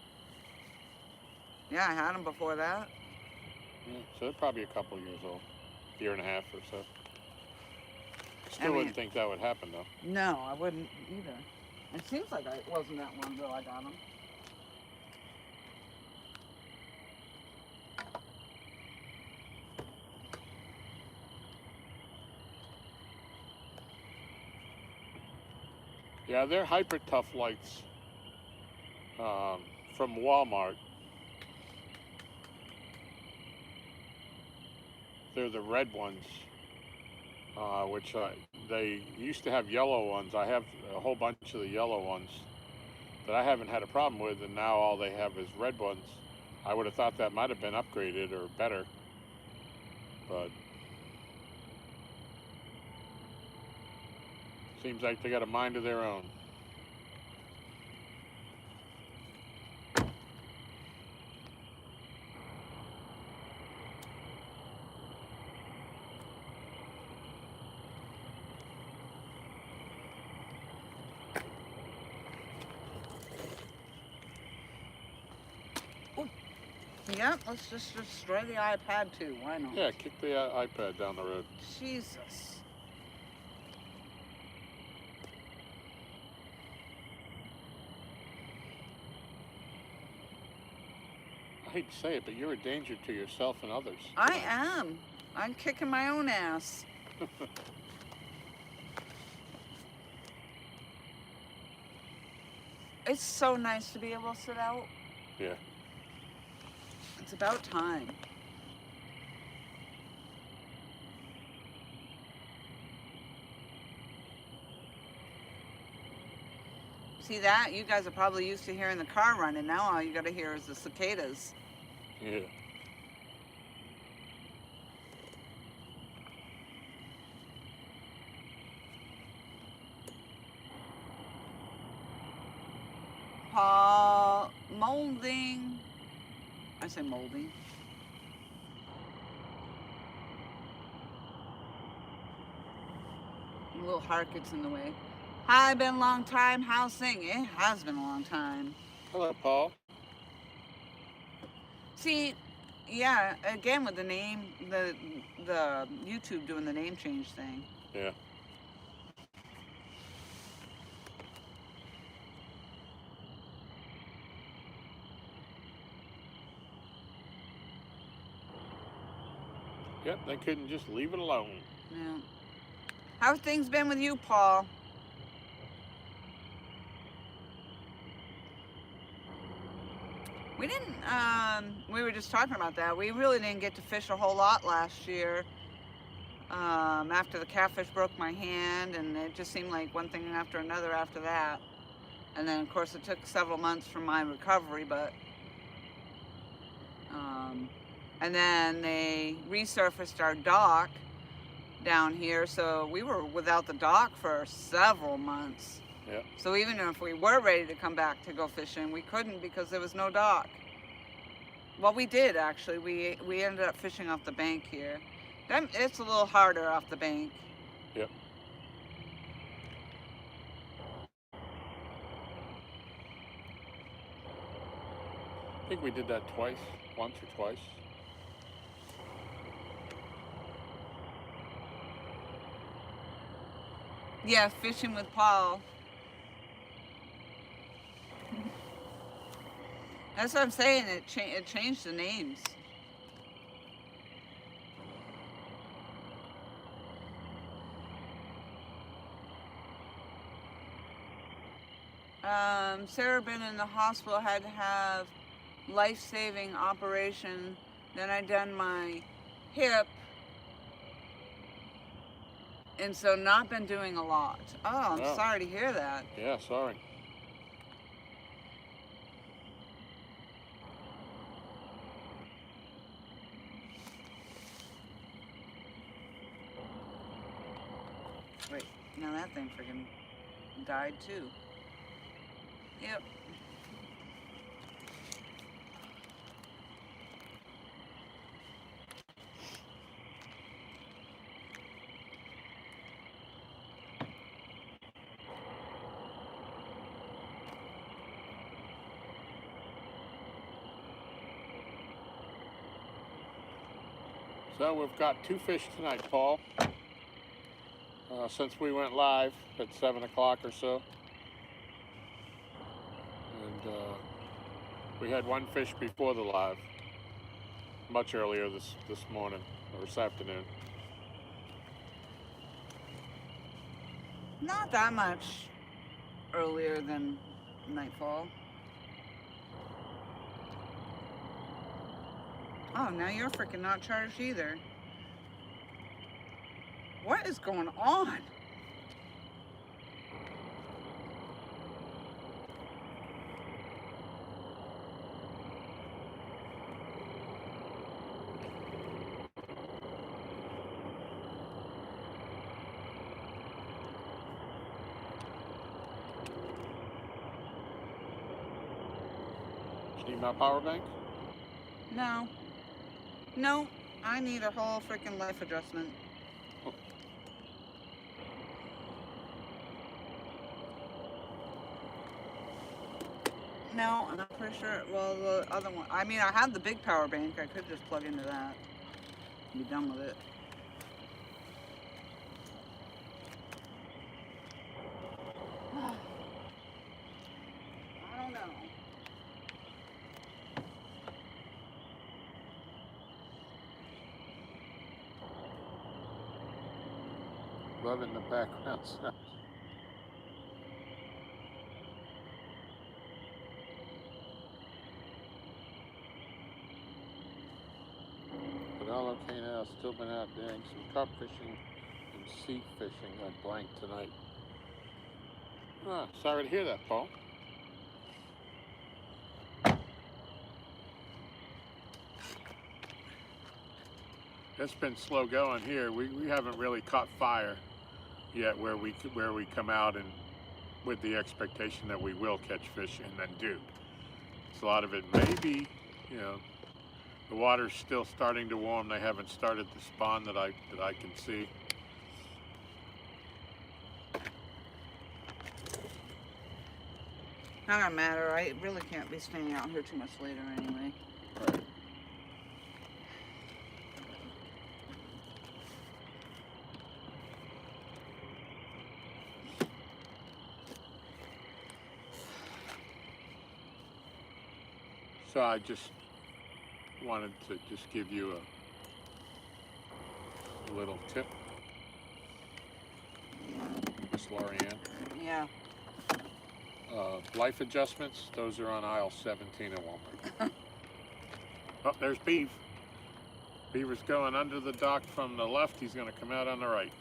yeah, I had them before that. Yeah, so they're probably a couple years old, year and a half or so. Still I mean, wouldn't think that would happen though. No, I wouldn't either. It seems like it wasn't that long ago I got them. Yeah, they're Hyper Tough lights from Walmart. They're the red ones, which they used to have yellow ones. I have a whole bunch of the yellow ones that I haven't had a problem with, and now all they have is red ones. I would have thought that might have been upgraded or better, but seems like they got a mind of their own. Yep, let's just destroy the iPad too. Why not? Yeah, kick the iPad down the road. Jesus. I hate to say it, but you're a danger to yourself and others. I am. I'm kicking my own ass. It's so nice to be able to sit out. Yeah. It's about time. See that? You guys are probably used to hearing the car running. Now all you got to hear is the cicadas. Yeah. Paul, molding. I say molding. A little heart gets in the way. Hi, been a long time. How's thing? It has been a long time. Hello, Paul. See, yeah, again with the name, the YouTube doing the name change thing. Yeah. Yep, they couldn't just leave it alone. Yeah. How's things been with you, Paul? We didn't, we were just talking about that. We really didn't get to fish a whole lot last year. After the catfish broke my hand, and it just seemed like one thing after another after that. And then, of course, it took several months for my recovery, but, and then they resurfaced our dock down here, so we were without the dock for several months. Yeah. So even if we were ready to come back to go fishing, we couldn't because there was no dock. Well, we did actually. We ended up fishing off the bank here. It's a little harder off the bank. Yep. I think we did that once or twice. Yeah, fishing with Paul. That's what I'm saying. It changed the names. Sarah been in the hospital, had to have life-saving operation. Then I done my hip, and so not been doing a lot. Oh, I'm sorry to hear that. Yeah, sorry. Wait, now that thing freaking died too. Yep. So we've got 2 fish tonight, Paul. Since we went live at 7 o'clock or so. And we had 1 fish before the live, much earlier this morning, or this afternoon. Not that much earlier than nightfall. Oh, now you're freaking not charged either. What is going on? Do you need my power bank? No. No, I need a whole freaking life adjustment. Oh. No, I'm pretty sure, well, the other one, I mean, I had the big power bank. I could just plug into that and be done with it. I don't know. Loving the background sound. But all okay now. Still been out doing some carp fishing and sea fishing. I blanked tonight. Ah, sorry to hear that, Paul. It's been slow going here. We haven't really caught fire yet where we come out and with the expectation that we will catch fish and then do. So a lot of it may be, you know, the water's still starting to warm. They haven't started to spawn that I can see. Not gonna matter. I really can't be staying out here too much later anyway. Right. So I just wanted to just give you a little tip, Miss Lorianne. Yeah. Life adjustments, those are on aisle 17 at Walmart. Oh, there's Beav. Beaver's going under the dock from the left. He's going to come out on the right.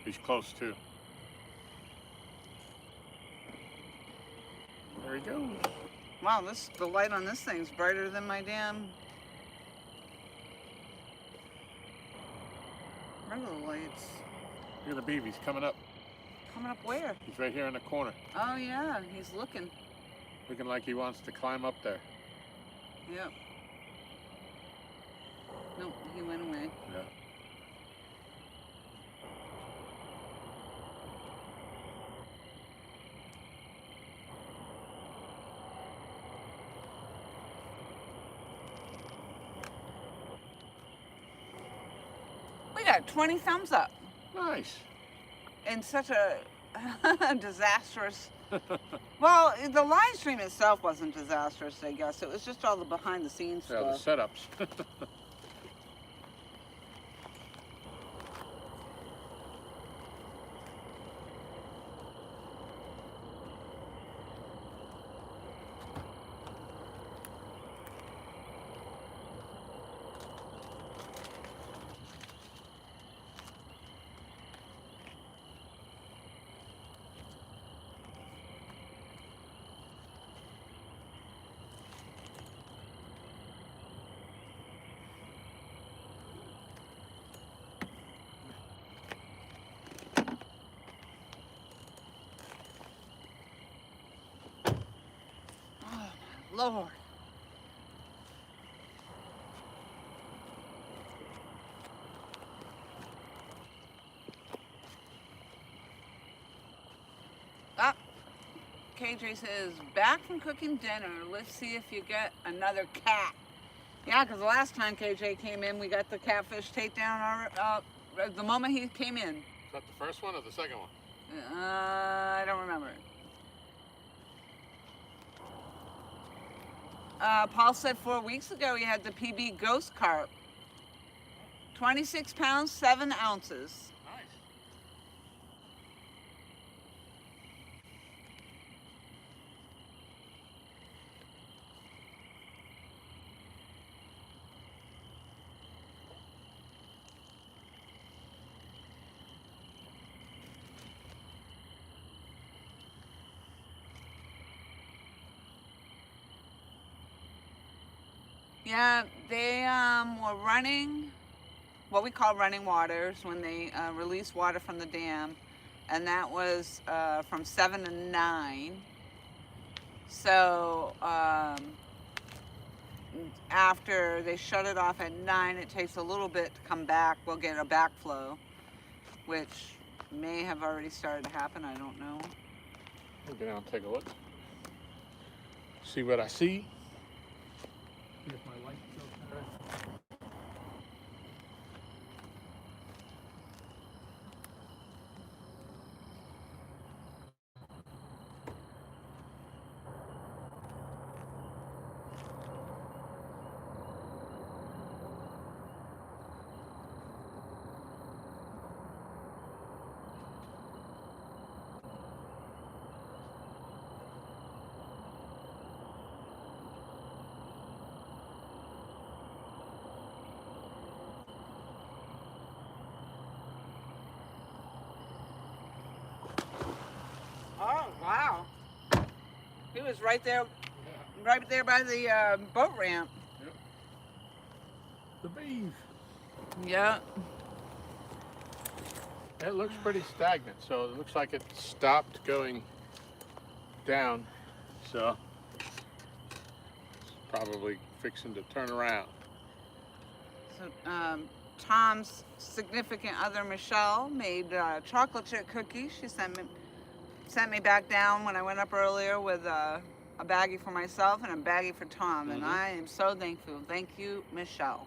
He's close too. There he goes. Wow, the light on this thing's brighter than my damn regular lights. Look at the Beav. He's coming up. Coming up where? He's right here in the corner. Oh yeah, he's looking. Looking like he wants to climb up there. Yep. Nope, he went away. Yeah. We got 20 thumbs up Nice. in such a disastrous. Well, the live stream itself wasn't disastrous, I guess. It was just all the behind the scenes Yeah, stuff. the setups. Lord. Ah, KJ says, back from cooking dinner. Let's see if you get another cat. Yeah, because the last time KJ came in, we got the catfish takedown the moment he came in. Is that the first one or the second one? I don't remember. Paul said 4 weeks ago he had the PB ghost carp. 26 pounds, 7 ounces. Nice. Yeah, they were running what we call running waters when they release water from the dam, and that was from 7 to 9. So after they shut it off at 9, it takes a little bit to come back. We'll get a backflow, which may have already started to happen. I don't know. I'll get down and take a look. See what I see. See if my light's okay. Oh, wow. He was right there, Yeah. right there by the boat ramp. Yep. The bees. Yeah. It looks pretty stagnant, so it looks like it stopped going down. So it's probably fixing to turn around. So Tom's significant other, Michelle, made chocolate chip cookies. She sent me back down when I went up earlier with a baggie for myself and a baggie for Tom, and I am so thankful. Thank you, Michelle.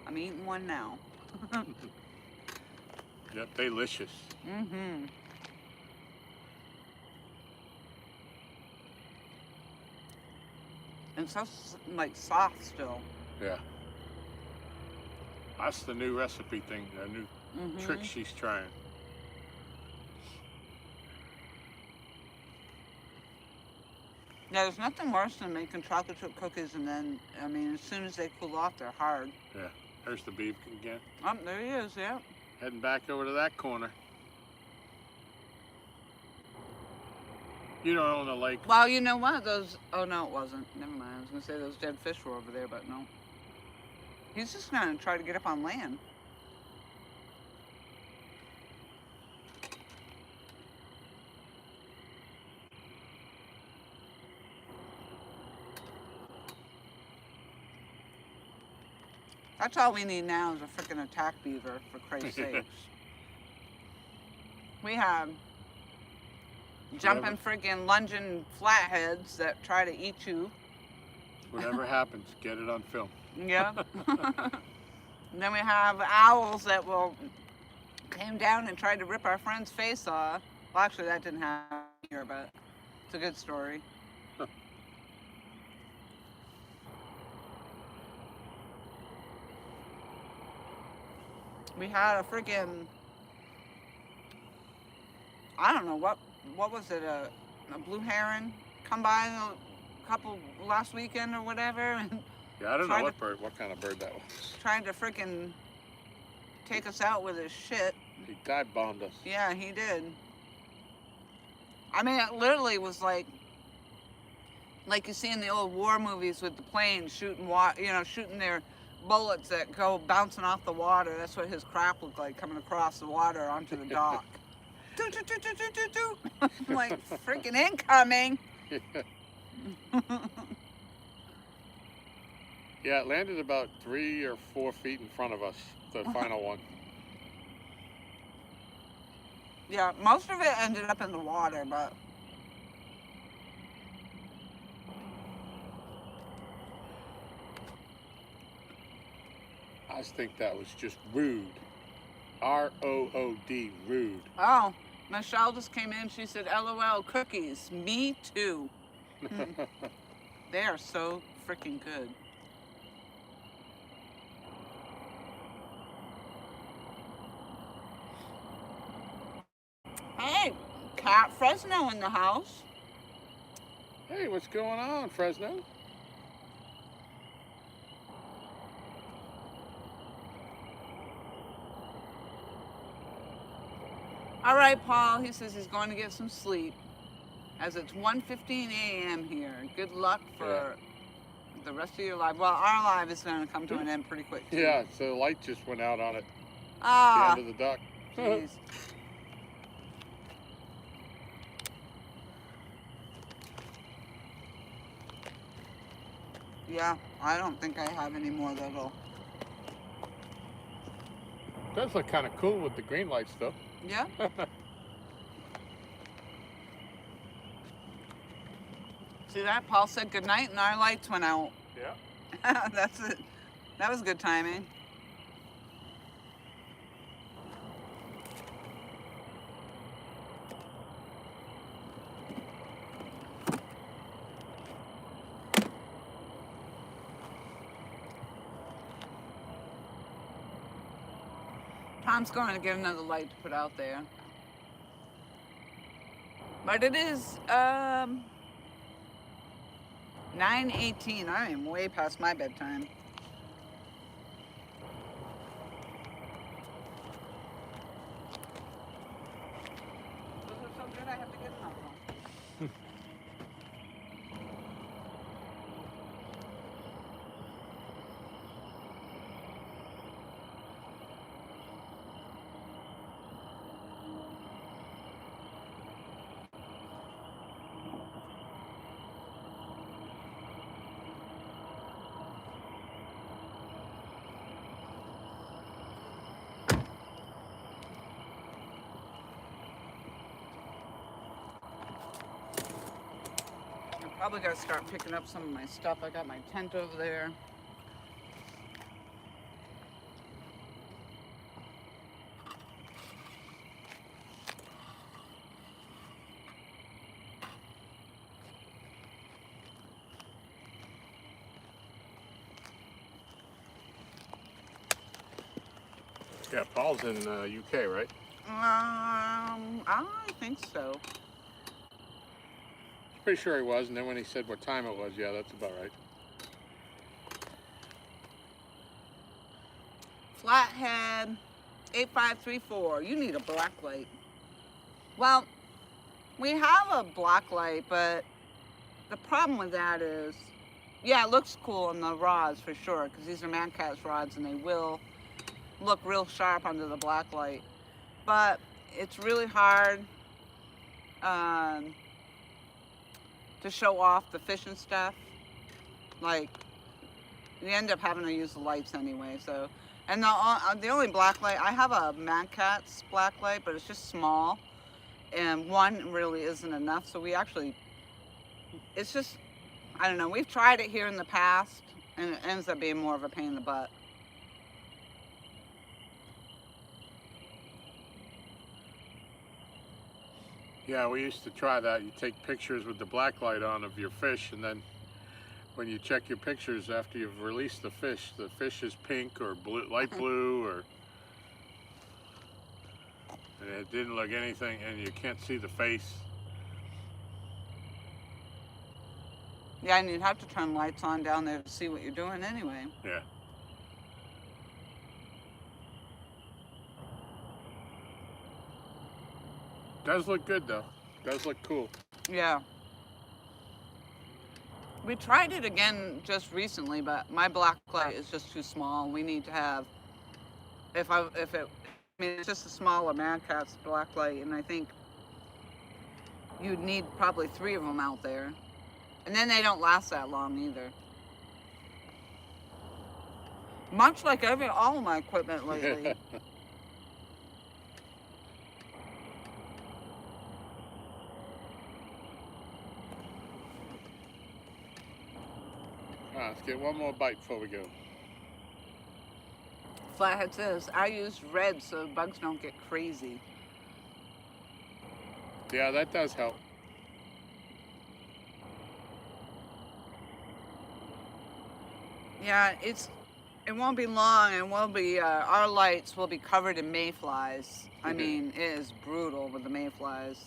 I'm eating one now. Yep, delicious. Mm-hmm. And so like soft still. Yeah. That's the new recipe thing, the new trick she's trying. Yeah, there's nothing worse than making chocolate chip cookies and then, I mean, as soon as they cool off, they're hard. Yeah. There's the beef again. Oh, there he is, yeah. Heading back over to that corner. You don't own a lake. Well, you know what? Oh no, it wasn't. Never mind. I was going to say those dead fish were over there, but no. He's just going to try to get up on land. That's all we need now is a freaking attack beaver, for Christ's sakes. We have jumping freaking lunging flatheads that try to eat you. Whatever happens, get it on film. Yeah. And then we have owls that came down and tried to rip our friend's face off. Well, actually, that didn't happen here, but it's a good story. We had a freaking, I don't know, what was it, a blue heron come by a couple last weekend or whatever, and Yeah, I don't know what kind of bird that was. trying to freaking take us out with his shit. He dive bombed us. Yeah, he did. I mean, it literally was like you see in the old war movies with the planes shooting shooting their bullets that go bouncing off the water. That's what his crap looked like coming across the water onto the dock. Do, do, do, do, do, do, do. I'm like, freaking incoming. Yeah, it landed about 3 or 4 feet in front of us, the final one. Yeah, most of it ended up in the water, but I just think that was just rude. R-O-O-D, rude. oh, Michelle just came in. She said, LOL, cookies. Me too. They are so freaking good. Hey, Cat Fresno in the house. Hey, what's going on, Fresno? All right, Paul. He says he's going to get some sleep, as it's 1:15 a.m. here. Good luck for the rest of your life. Well, our live is going to come to an end pretty quick, too. Yeah, so the light just went out on it. Ah. The end of the duck. Jeez. Yeah, I don't think I have any more that'll... Does look kind of cool with the green lights, though. Yeah? See that? Paul said goodnight and our lights went out. Yeah. That's it. That was good timing. Tom's going to get another light to put out there. But it is 9:18. I am way past my bedtime. Those are so good, I have to get another one. Probably gotta start picking up some of my stuff. I got my tent over there. Yeah, Paul's in UK, right? I think so. Pretty sure he was, and then when he said what time it was, yeah, that's about right. Flathead 8534. You need a black light. Well, we have a black light, but the problem with that is, yeah, it looks cool on the rods for sure, because these are Mancat's rods and they will look real sharp under the black light. But it's really hard to show off the fish and stuff. Like, you end up having to use the lights anyway, so. And the only black light, I have a Mancat's black light, but it's just small. And one really isn't enough, so we actually, it's just, I don't know, we've tried it here in the past, and it ends up being more of a pain in the butt. Yeah, we used to try that. You take pictures with the black light on of your fish, and then when you check your pictures after you've released the fish is pink or blue, light blue, or and it didn't look anything, and you can't see the face. Yeah, and you'd have to turn lights on down there to see what you're doing anyway. Yeah. Does look good though. Does look cool. Yeah. We tried it again just recently, but my black light is just too small. We need to have, I mean, it's just a smaller Mancat's black light, and I think you'd need probably 3 of them out there. And then they don't last that long either. Much like all of my equipment lately. Let's get one more bite before we go. Flathead says, I use red so bugs don't get crazy. Yeah, that does help. Yeah, it won't be long, and we'll be our lights will be covered in mayflies. I mean, it is brutal with the mayflies.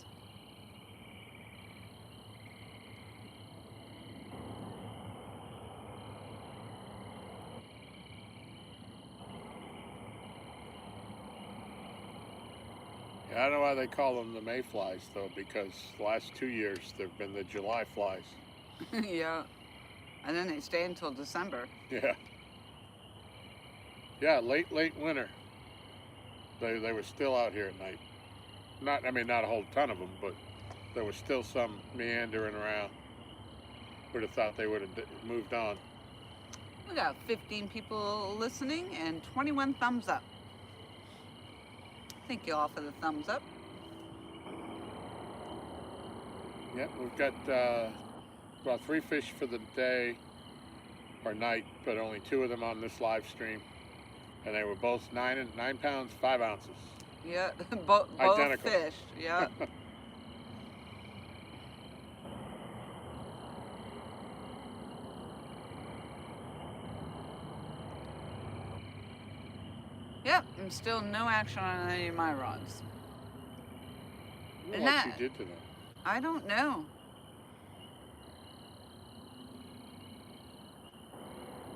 Yeah, I don't know why they call them the mayflies though, because the last 2 years they've been the July flies. Yeah, and then they stay until December. Yeah. Yeah, late winter. They were still out here at night. Not a whole ton of them, but there was still some meandering around. Would have thought they would have moved on. We got 15 people listening and 21 thumbs up. Thank you all for the thumbs up. Yep, we've got about 3 fish for the day or night, but only 2 of them on this live stream, and they were both 9 pounds 5 ounces. Yeah, both Identical. fish. Yeah. Yep, and still no action on any of my rods. What you did to them? I don't know.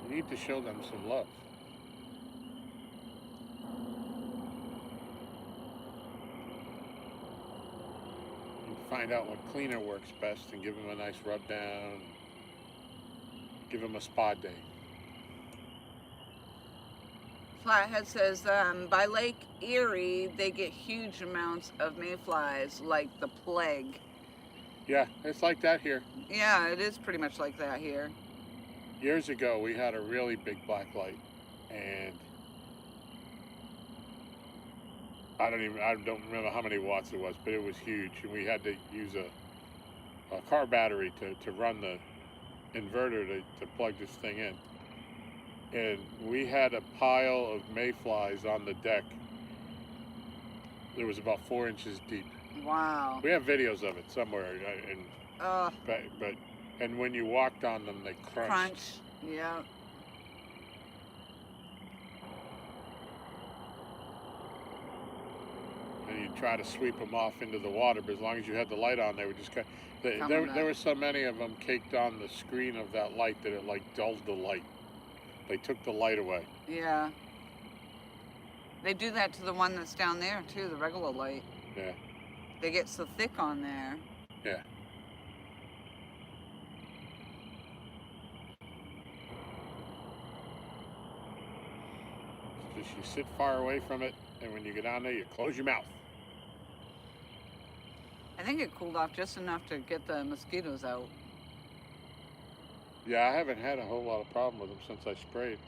You need to show them some love. You find out what cleaner works best and give them a nice rub down. Give them a spa day. Flathead says, by Lake Erie, they get huge amounts of mayflies, like the plague. Yeah, it's like that here. Yeah, it is pretty much like that here. Years ago, we had a really big black light, and I don't remember how many watts it was, but it was huge, and we had to use a car battery to run the inverter to plug this thing in. And we had a pile of mayflies on the deck. It was about 4 inches deep. Wow. We have videos of it somewhere, and when you walked on them, they crunched. Crunch, yeah. And you try to sweep them off into the water, but as long as you had the light on, they would just kind of, there were so many of them caked on the screen of that light that it like dulled the light. They took the light away. Yeah. They do that to the one that's down there too, the regular light. Yeah. They get so thick on there. Yeah. Just you sit far away from it, and when you get down there, you close your mouth. I think it cooled off just enough to get the mosquitoes out. Yeah, I haven't had a whole lot of problem with them since I sprayed.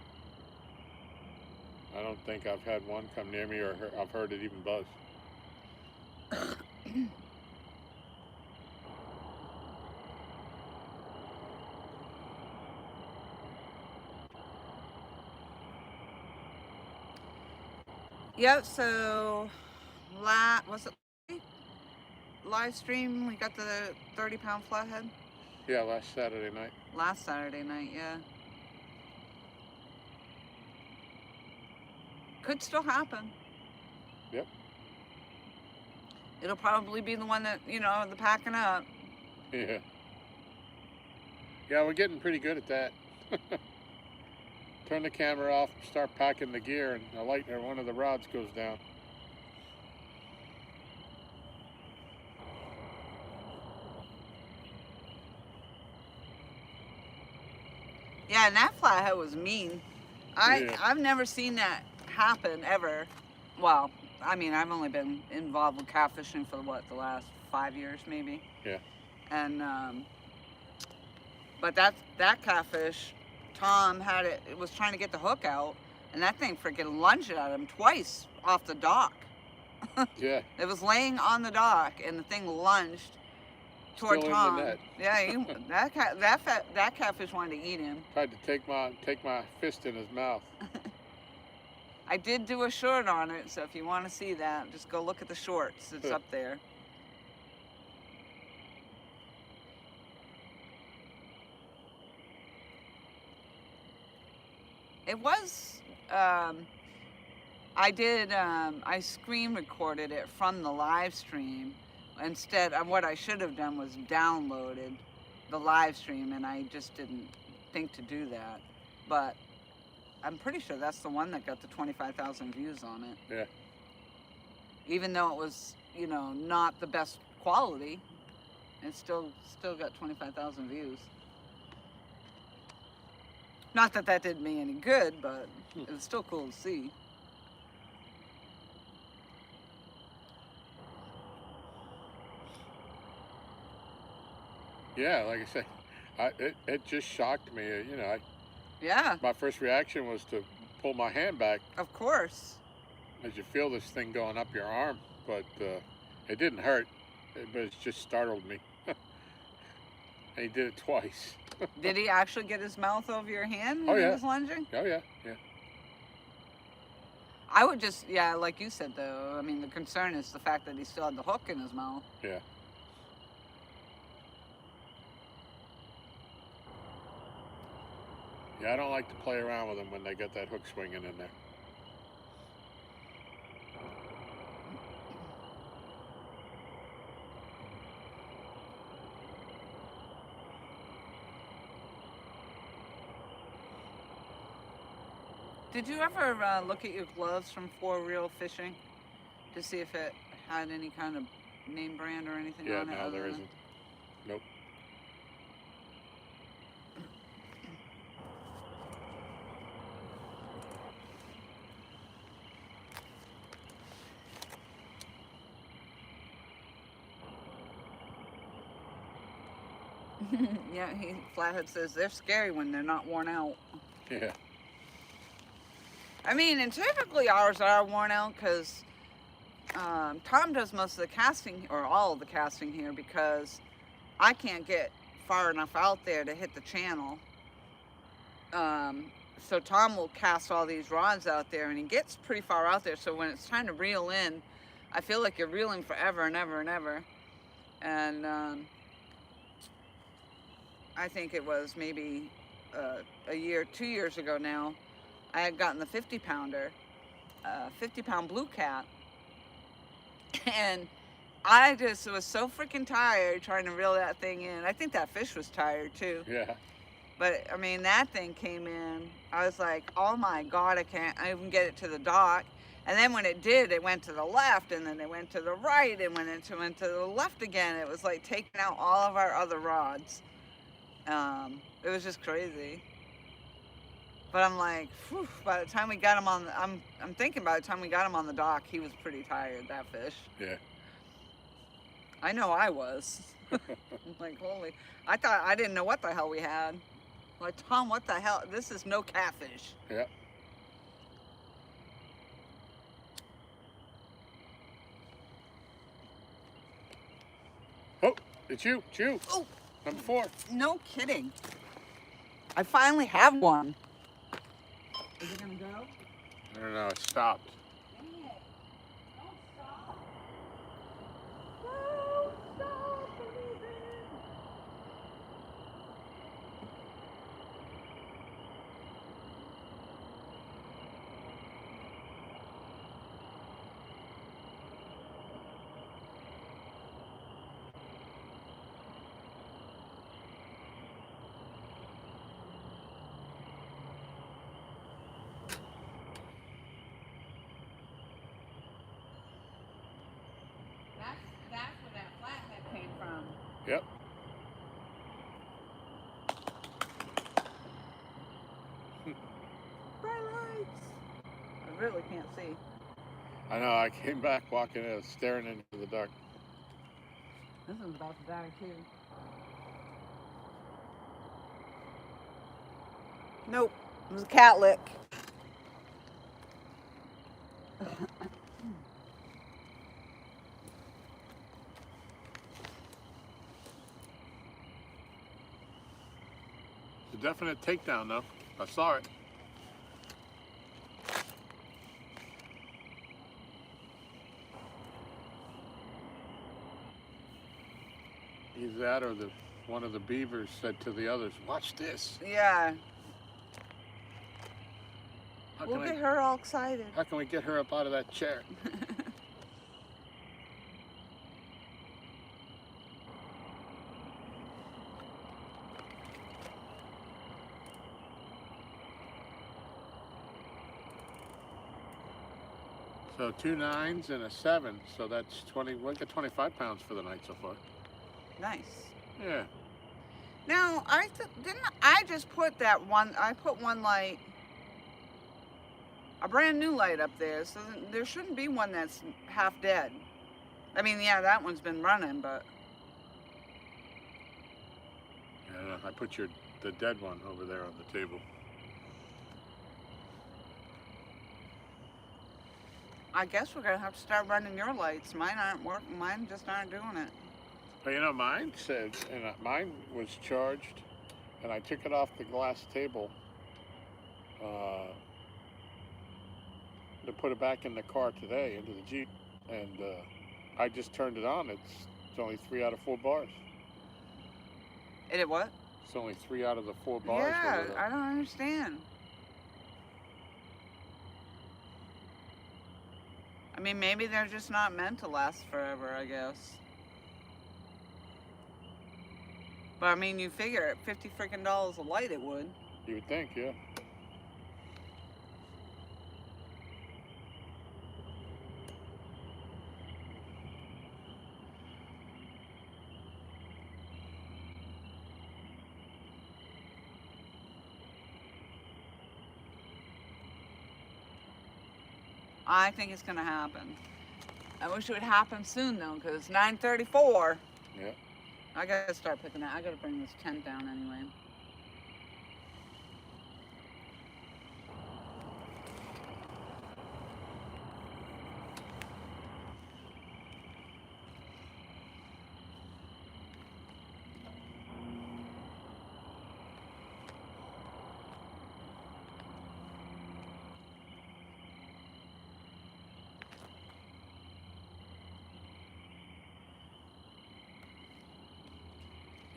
I don't think I've had one come near me, or I've heard it even buzz. Yep, so was it live stream? We got the 30-pound flathead? Yeah, last Saturday night. Last Saturday night, yeah. Could still happen. Yep. It'll probably be the one that, the packing up. Yeah. Yeah, we're getting pretty good at that. Turn the camera off, start packing the gear, and the light or one of the rods goes down. Yeah, and that flathead was mean. Yeah. I've never seen that happen ever. Well, I mean, I've only been involved with catfishing for the last 5 years maybe. Yeah. And but that catfish, Tom was trying to get the hook out, and that thing freaking lunged at him twice off the dock. Yeah. It was laying on the dock, and the thing lunged toward Still in Tom. the net. Yeah, that catfish wanted to eat him. Tried to take my fist in his mouth. I did do a short on it, so if you want to see that, just go look at the shorts. It's up there. It was, I screen recorded it from the live stream. Instead, what I should have done was downloaded the live stream, and I just didn't think to do that. But I'm pretty sure that's the one that got the 25,000 views on it. Yeah. Even though it was, you know, not the best quality, it still got 25,000 views. Not that that did me any good, but it was still cool to see. Yeah, like I say, it just shocked me. You know, Yeah, my first reaction was to pull my hand back of course. as you feel this thing going up your arm, but it didn't hurt, but it just startled me. And he did it twice. Did he actually get his mouth over your hand Oh, when he yeah. was lunging? Oh yeah, yeah. I would just, yeah, like you said though, I mean, the concern is the fact that he still had the hook in his mouth. Yeah. Yeah, I don't like to play around with them when they got that hook swinging in there. Did you ever look at your gloves from 4 Reel Fishing to see if it had any kind of name brand or anything Yeah, on it? no, there isn't. Nope. Yeah, Flathead says they're scary when they're not worn out. Yeah. I mean, and typically ours are worn out because Tom does most of the casting, or all of the casting here, because I can't get far enough out there to hit the channel. So Tom will cast all these rods out there, and he gets pretty far out there, so when it's time to reel in, I feel like you're reeling forever and ever and ever. And I think it was maybe a year, 2 years ago now, I had gotten the 50-pounder, 50-pound blue cat, and I just was so freaking tired trying to reel that thing in. I think that fish was tired too. Yeah. But I mean, that thing came in. I was like, oh my God, I can't even get it to the dock. And then when it did, it went to the left, and then it went to the right, and when it went to the left again, it was like taking out all of our other rods. It was just crazy. But I'm like, whew, by the time we got him on, I'm thinking by the time we got him on the dock, he was pretty tired, that fish. Yeah. I know I was. Like, holy, I didn't know what the hell we had. Like, Tom, what the hell? This is no catfish. Yeah. Oh, it's you. Oh, Number 4. no kidding. I finally have one. Is it gonna go? I don't know. It stopped. Dang it. Don't stop. Don't stop, Ethan. That's where that flathead came from. Yep. Bright lights. I really can't see. I know. I came back walking in, staring into the dark. This one's about to die too. Nope. It was a cat lick. It's a definite takedown though. I saw it. Either that or one of the beavers said to the others, "Watch this." Yeah. How We'll can get her all excited. How can we get her up out of that chair? So 2 9s and a 7, so that's 20. We'll get 25 pounds for the night so far. Nice. Yeah. Now, didn't I just put that one, I put one light, a brand new light up there, so there shouldn't be one that's half dead. I mean, yeah, that one's been running, but... Yeah, I put the dead one over there on the table. I guess we're gonna have to start running your lights. Mine aren't working. Mine just aren't doing it. But you know, mine said, and mine was charged, and I took it off the glass table to put it back in the car today, into the Jeep, and I just turned it on. It's only 3 out of 4 bars. It did what? It's only 3 out of the 4 bars. Yeah, I don't understand. I mean, maybe they're just not meant to last forever, I guess. But I mean, you figure at $50 freaking a light it would. You would think, yeah. I think it's gonna happen. I wish it would happen soon though, because it's 9:34. Yeah. I gotta start picking that. I gotta bring this tent down anyway.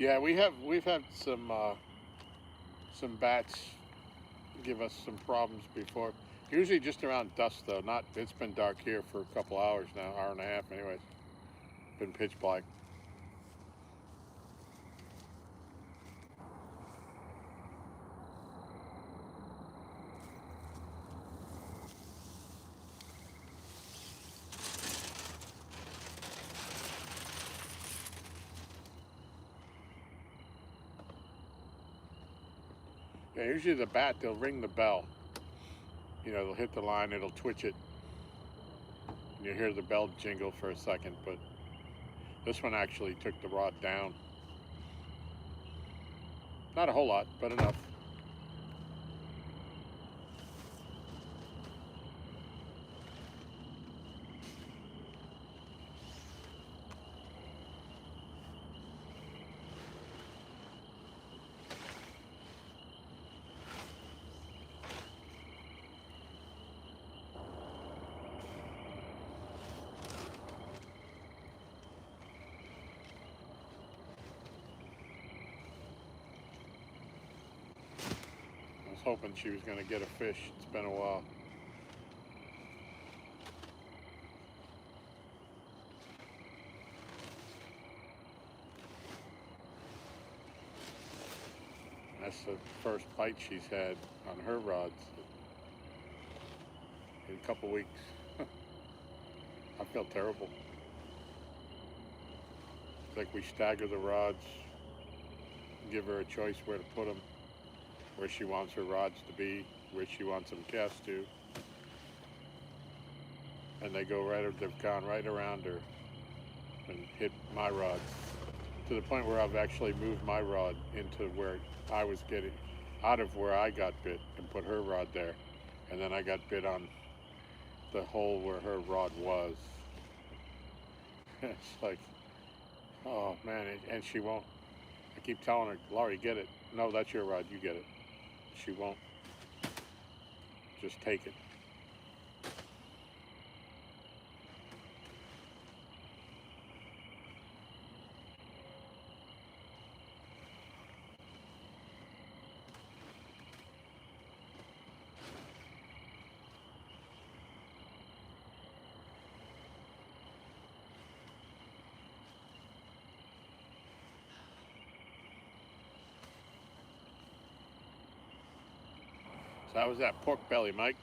Yeah, we've had some bats give us some problems before. Usually just around dusk though. It's been dark here for a couple hours now, hour and a half anyways. Been pitch black. Yeah, usually the bat, they'll ring the bell. You know, they'll hit the line, it'll twitch it. And you hear the bell jingle for a second, but this one actually took the rod down. Not a whole lot, but enough. Hoping she was going to get a fish. It's been a while. That's the first bite she's had on her rods in a couple weeks. I feel terrible. It's like we stagger the rods, give her a choice where to put them. Where she wants her rods to be, where she wants them cast to. And they've gone right around her and hit my rods. To the point where I've actually moved my rod into where I was getting, out of where I got bit and put her rod there. And then I got bit on the hole where her rod was. It's like, oh man, and she won't. I keep telling her, Laurie, get it. No, that's your rod, you get it. She won't just take it. So how was that pork belly, Mike?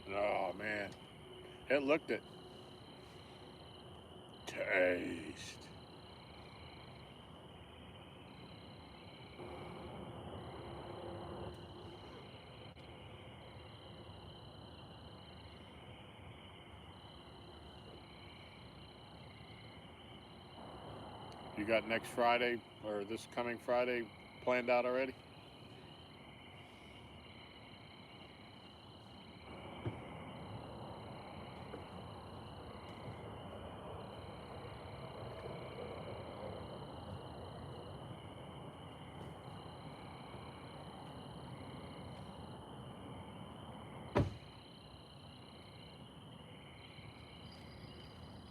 Oh man, it looked it. Taste. You got next Friday or this coming Friday planned out already?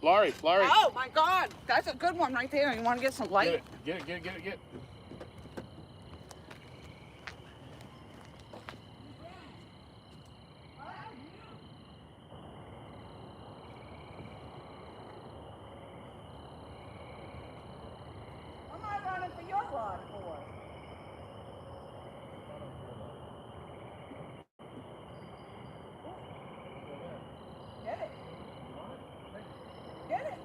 Laurie. Oh my God, that's a good one right there. You want to get some light? Get it. What am I running for your rod for? Get it. Get it.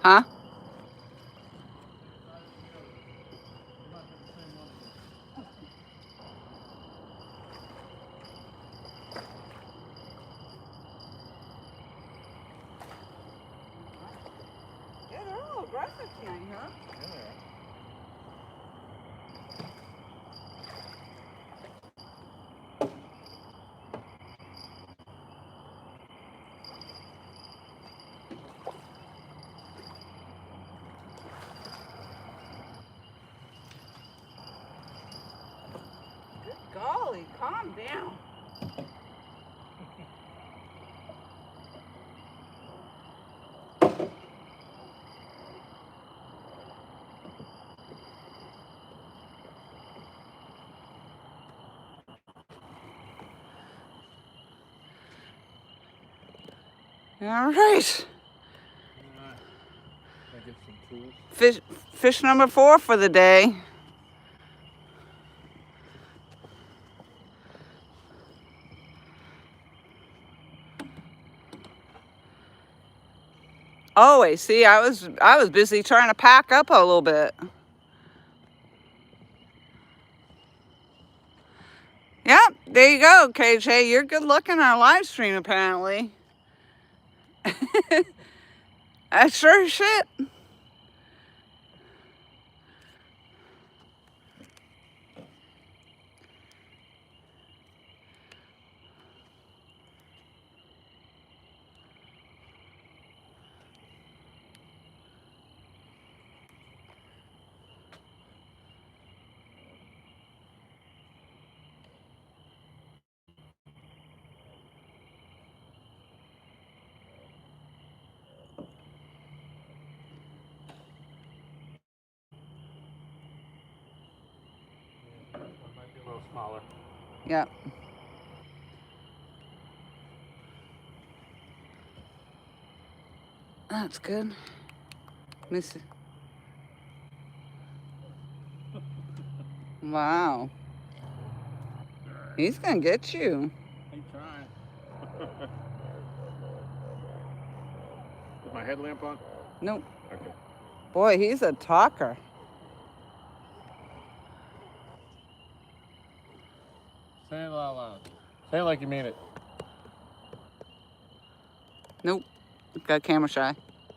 Huh? Yeah, they're a little aggressive tonight, huh? Good golly, calm down. All right. I get some tools. Fish number 4 for the day. Always. See, I was busy trying to pack up a little bit. Yep, there you go, KJ. You're good looking on our live stream, apparently. That's sure shit. Might be a little smaller. Yep. That's good. Let me see. Wow. He's gonna get you. I'm trying. Is my headlamp on? Nope. Okay. Boy, he's a talker. Say it out loud. Say it like you mean it. Nope. Got camera shy.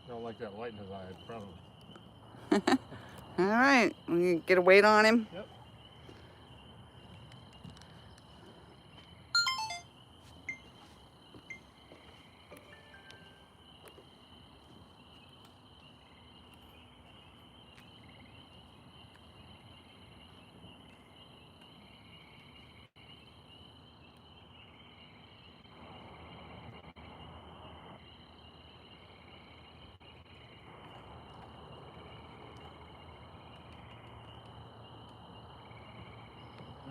Don't like that light in his eye, probably. All right. We get a weight on him. Yep.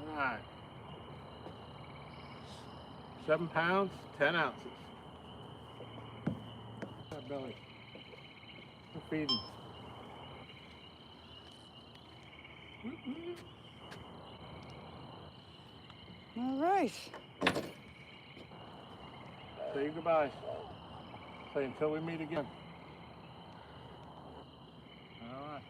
All right. 7 pounds, 10 ounces. That belly. We're feeding. All right. Say your goodbyes. Say until we meet again. All right.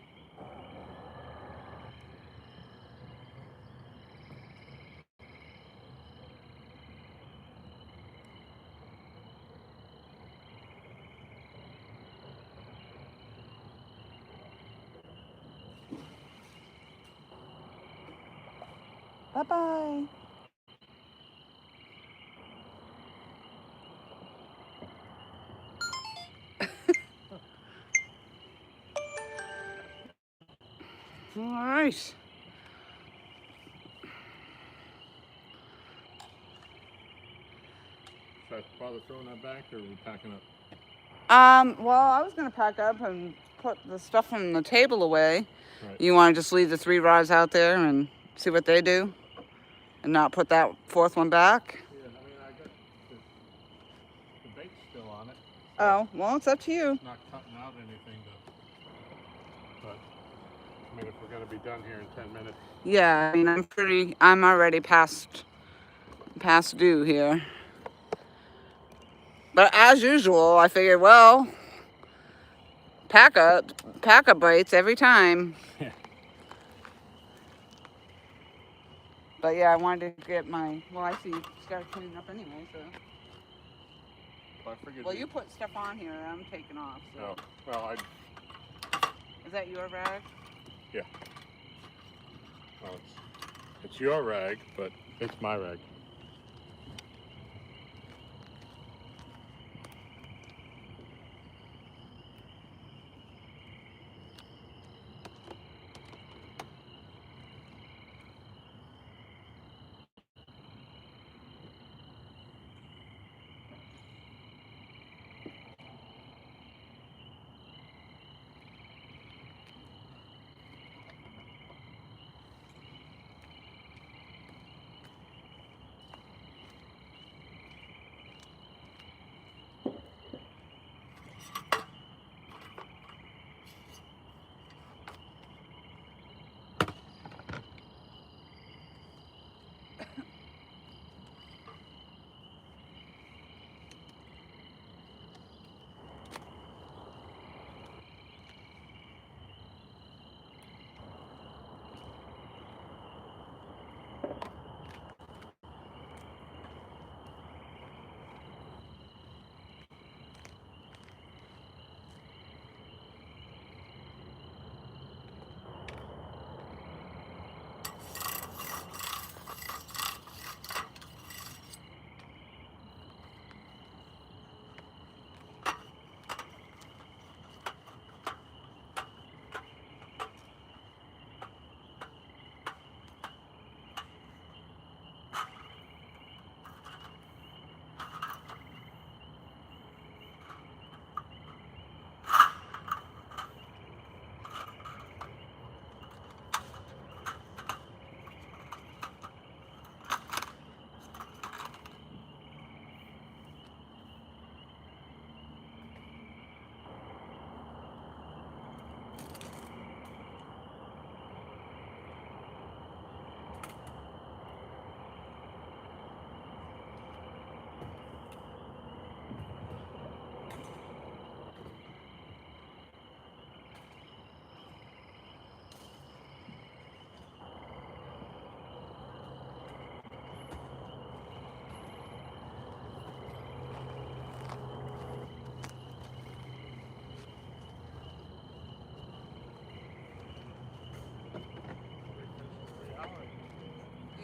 Bye-bye. All right. Should I bother throwing that back, or are we packing up? Well, I was gonna pack up and put the stuff on the table away. Right. You want to just leave the 3 rods out there and see what they do, and not put that 4th one back? Yeah, I mean, I got the bait's still on it. Oh, well, it's up to you. It's not cutting out anything, but I mean, if we're gonna be done here in 10 minutes. Yeah, I mean, I'm already past due here. But as usual, I figured, well, pack up bites every time. Yeah. But yeah, I wanted to get my, well, I see you started cleaning up anyway, so. Well, I figured. Well, you put stuff on here and I'm taking off, so. Oh, well, Is that your rag? yeah. Well, it's your rag, but it's my rag.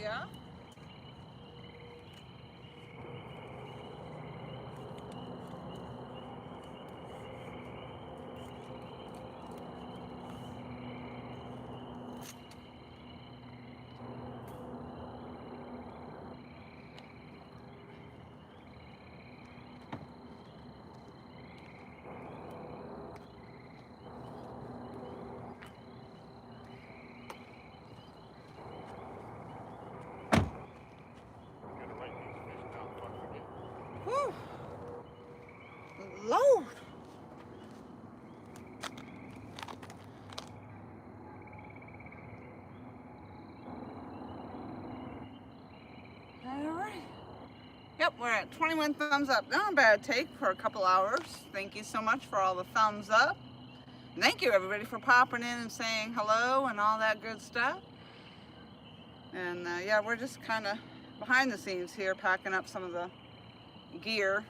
Yeah. I'm gonna write these fish down before I forget. Whew. Lord. All right. Yep, we're at 21 thumbs up. Not a bad take for a couple hours. Thank you so much for all the thumbs up. Thank you everybody for popping in and saying hello and all that good stuff. And yeah, we're just kind of behind the scenes here, packing up some of the gear.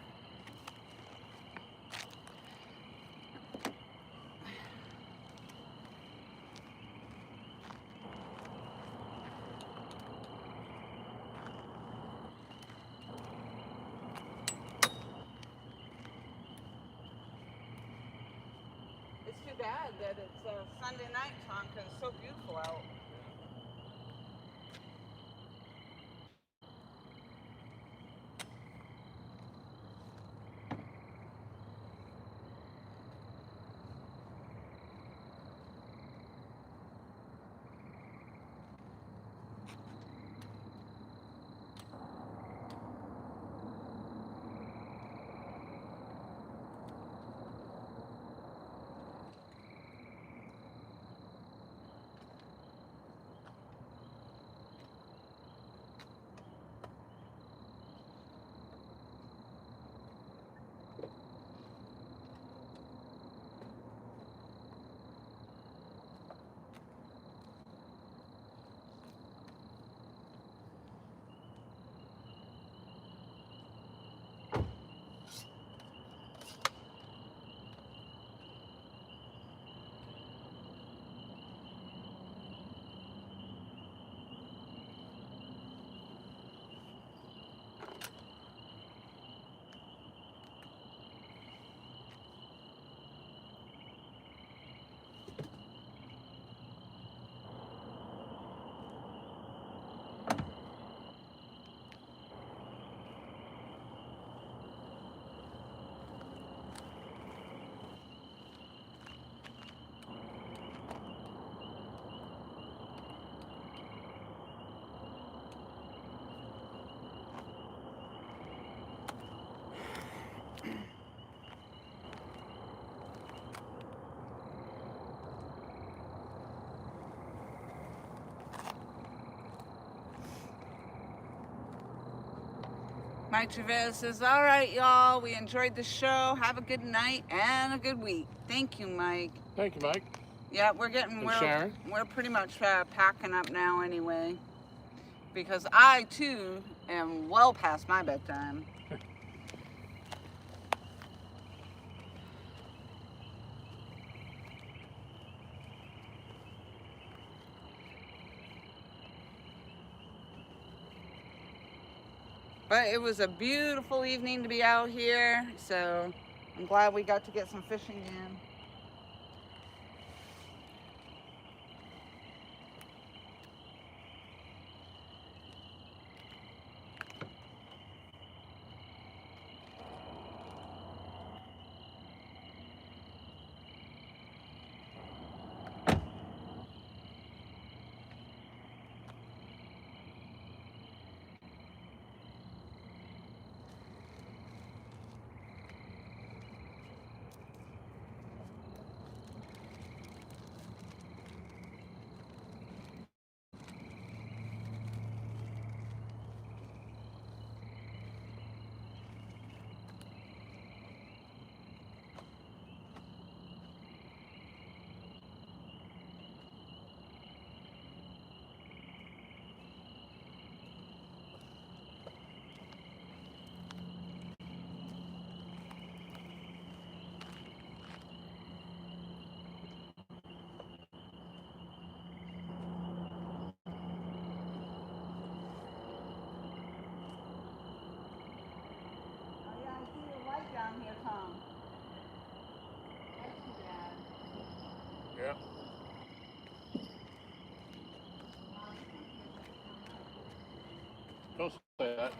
It's too bad that it's Sunday night, Tom, because it's so beautiful out. Mike Chavez says, all right, y'all, we enjoyed the show. Have a good night and a good week. Thank you, Mike. Thank you, Mike. Yeah, we're Sharon? we're pretty much packing up now anyway, because I too am well past my bedtime. But it was a beautiful evening to be out here, so I'm glad we got to get some fishing in. Don't say that.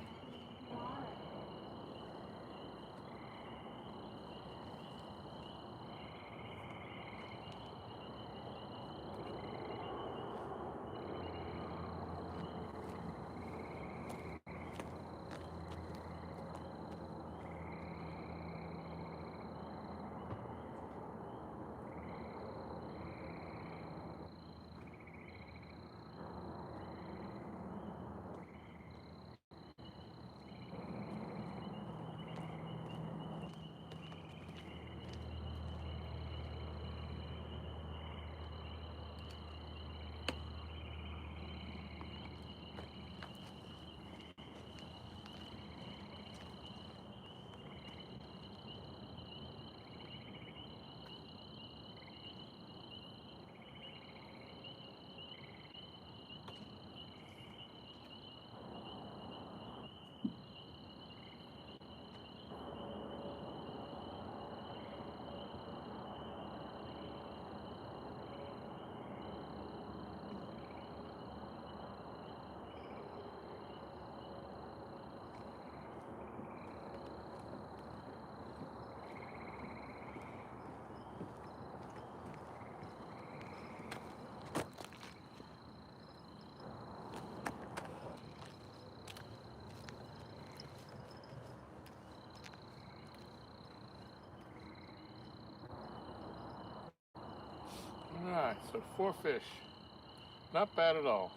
Alright, so 4 fish. Not bad at all.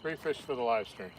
3 fish for the live stream.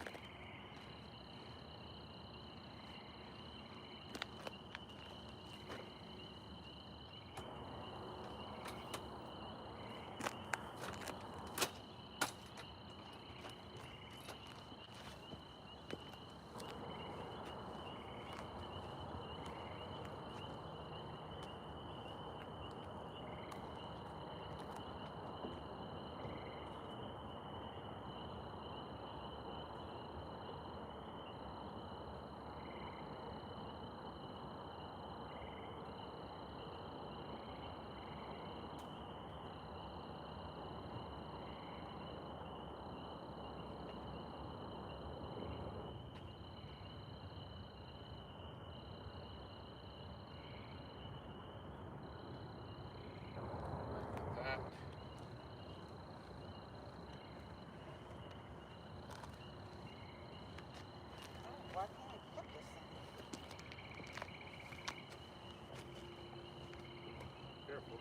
Careful.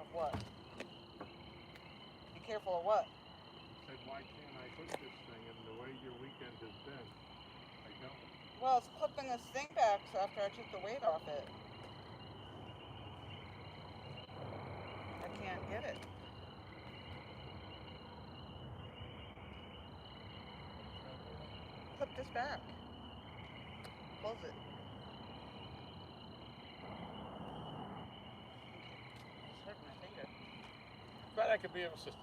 Of what? Be careful of what? Said, why can't I hook this thing? And the way your weekend has been, I don't. Well, it's clipping this thing back so after I took the weight off it. I can't get it. Clip this back. Close it. It's hurting my finger. Glad I could be of assistance.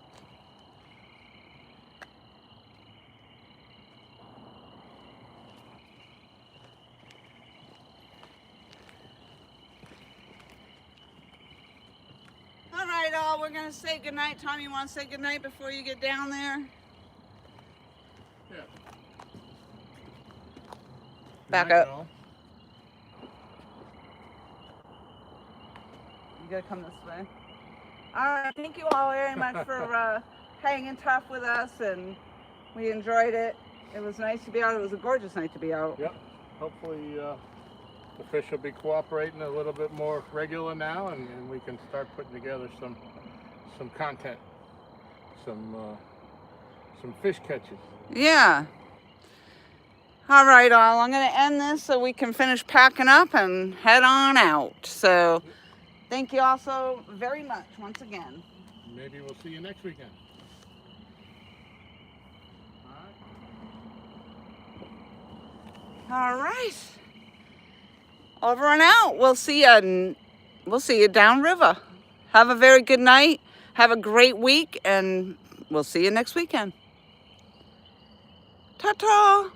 All right, all. We're gonna say goodnight. Tom, you want to say goodnight before you get down there? Yeah. Back Good night, up. y'all. You gotta come this way. All right, thank you all very much for hanging tough with us, and we enjoyed it. It was nice to be out. It was a gorgeous night to be out. Yep. Hopefully the fish will be cooperating a little bit more regular now, and we can start putting together some content, some fish catches. Yeah. All right, all. I'm going to end this so we can finish packing up and head on out. So thank you all so very much once again. Maybe we'll see you next weekend. All right. Over and out. We'll see you downriver. Have a very good night. Have a great week, and we'll see you next weekend. Ta-ta.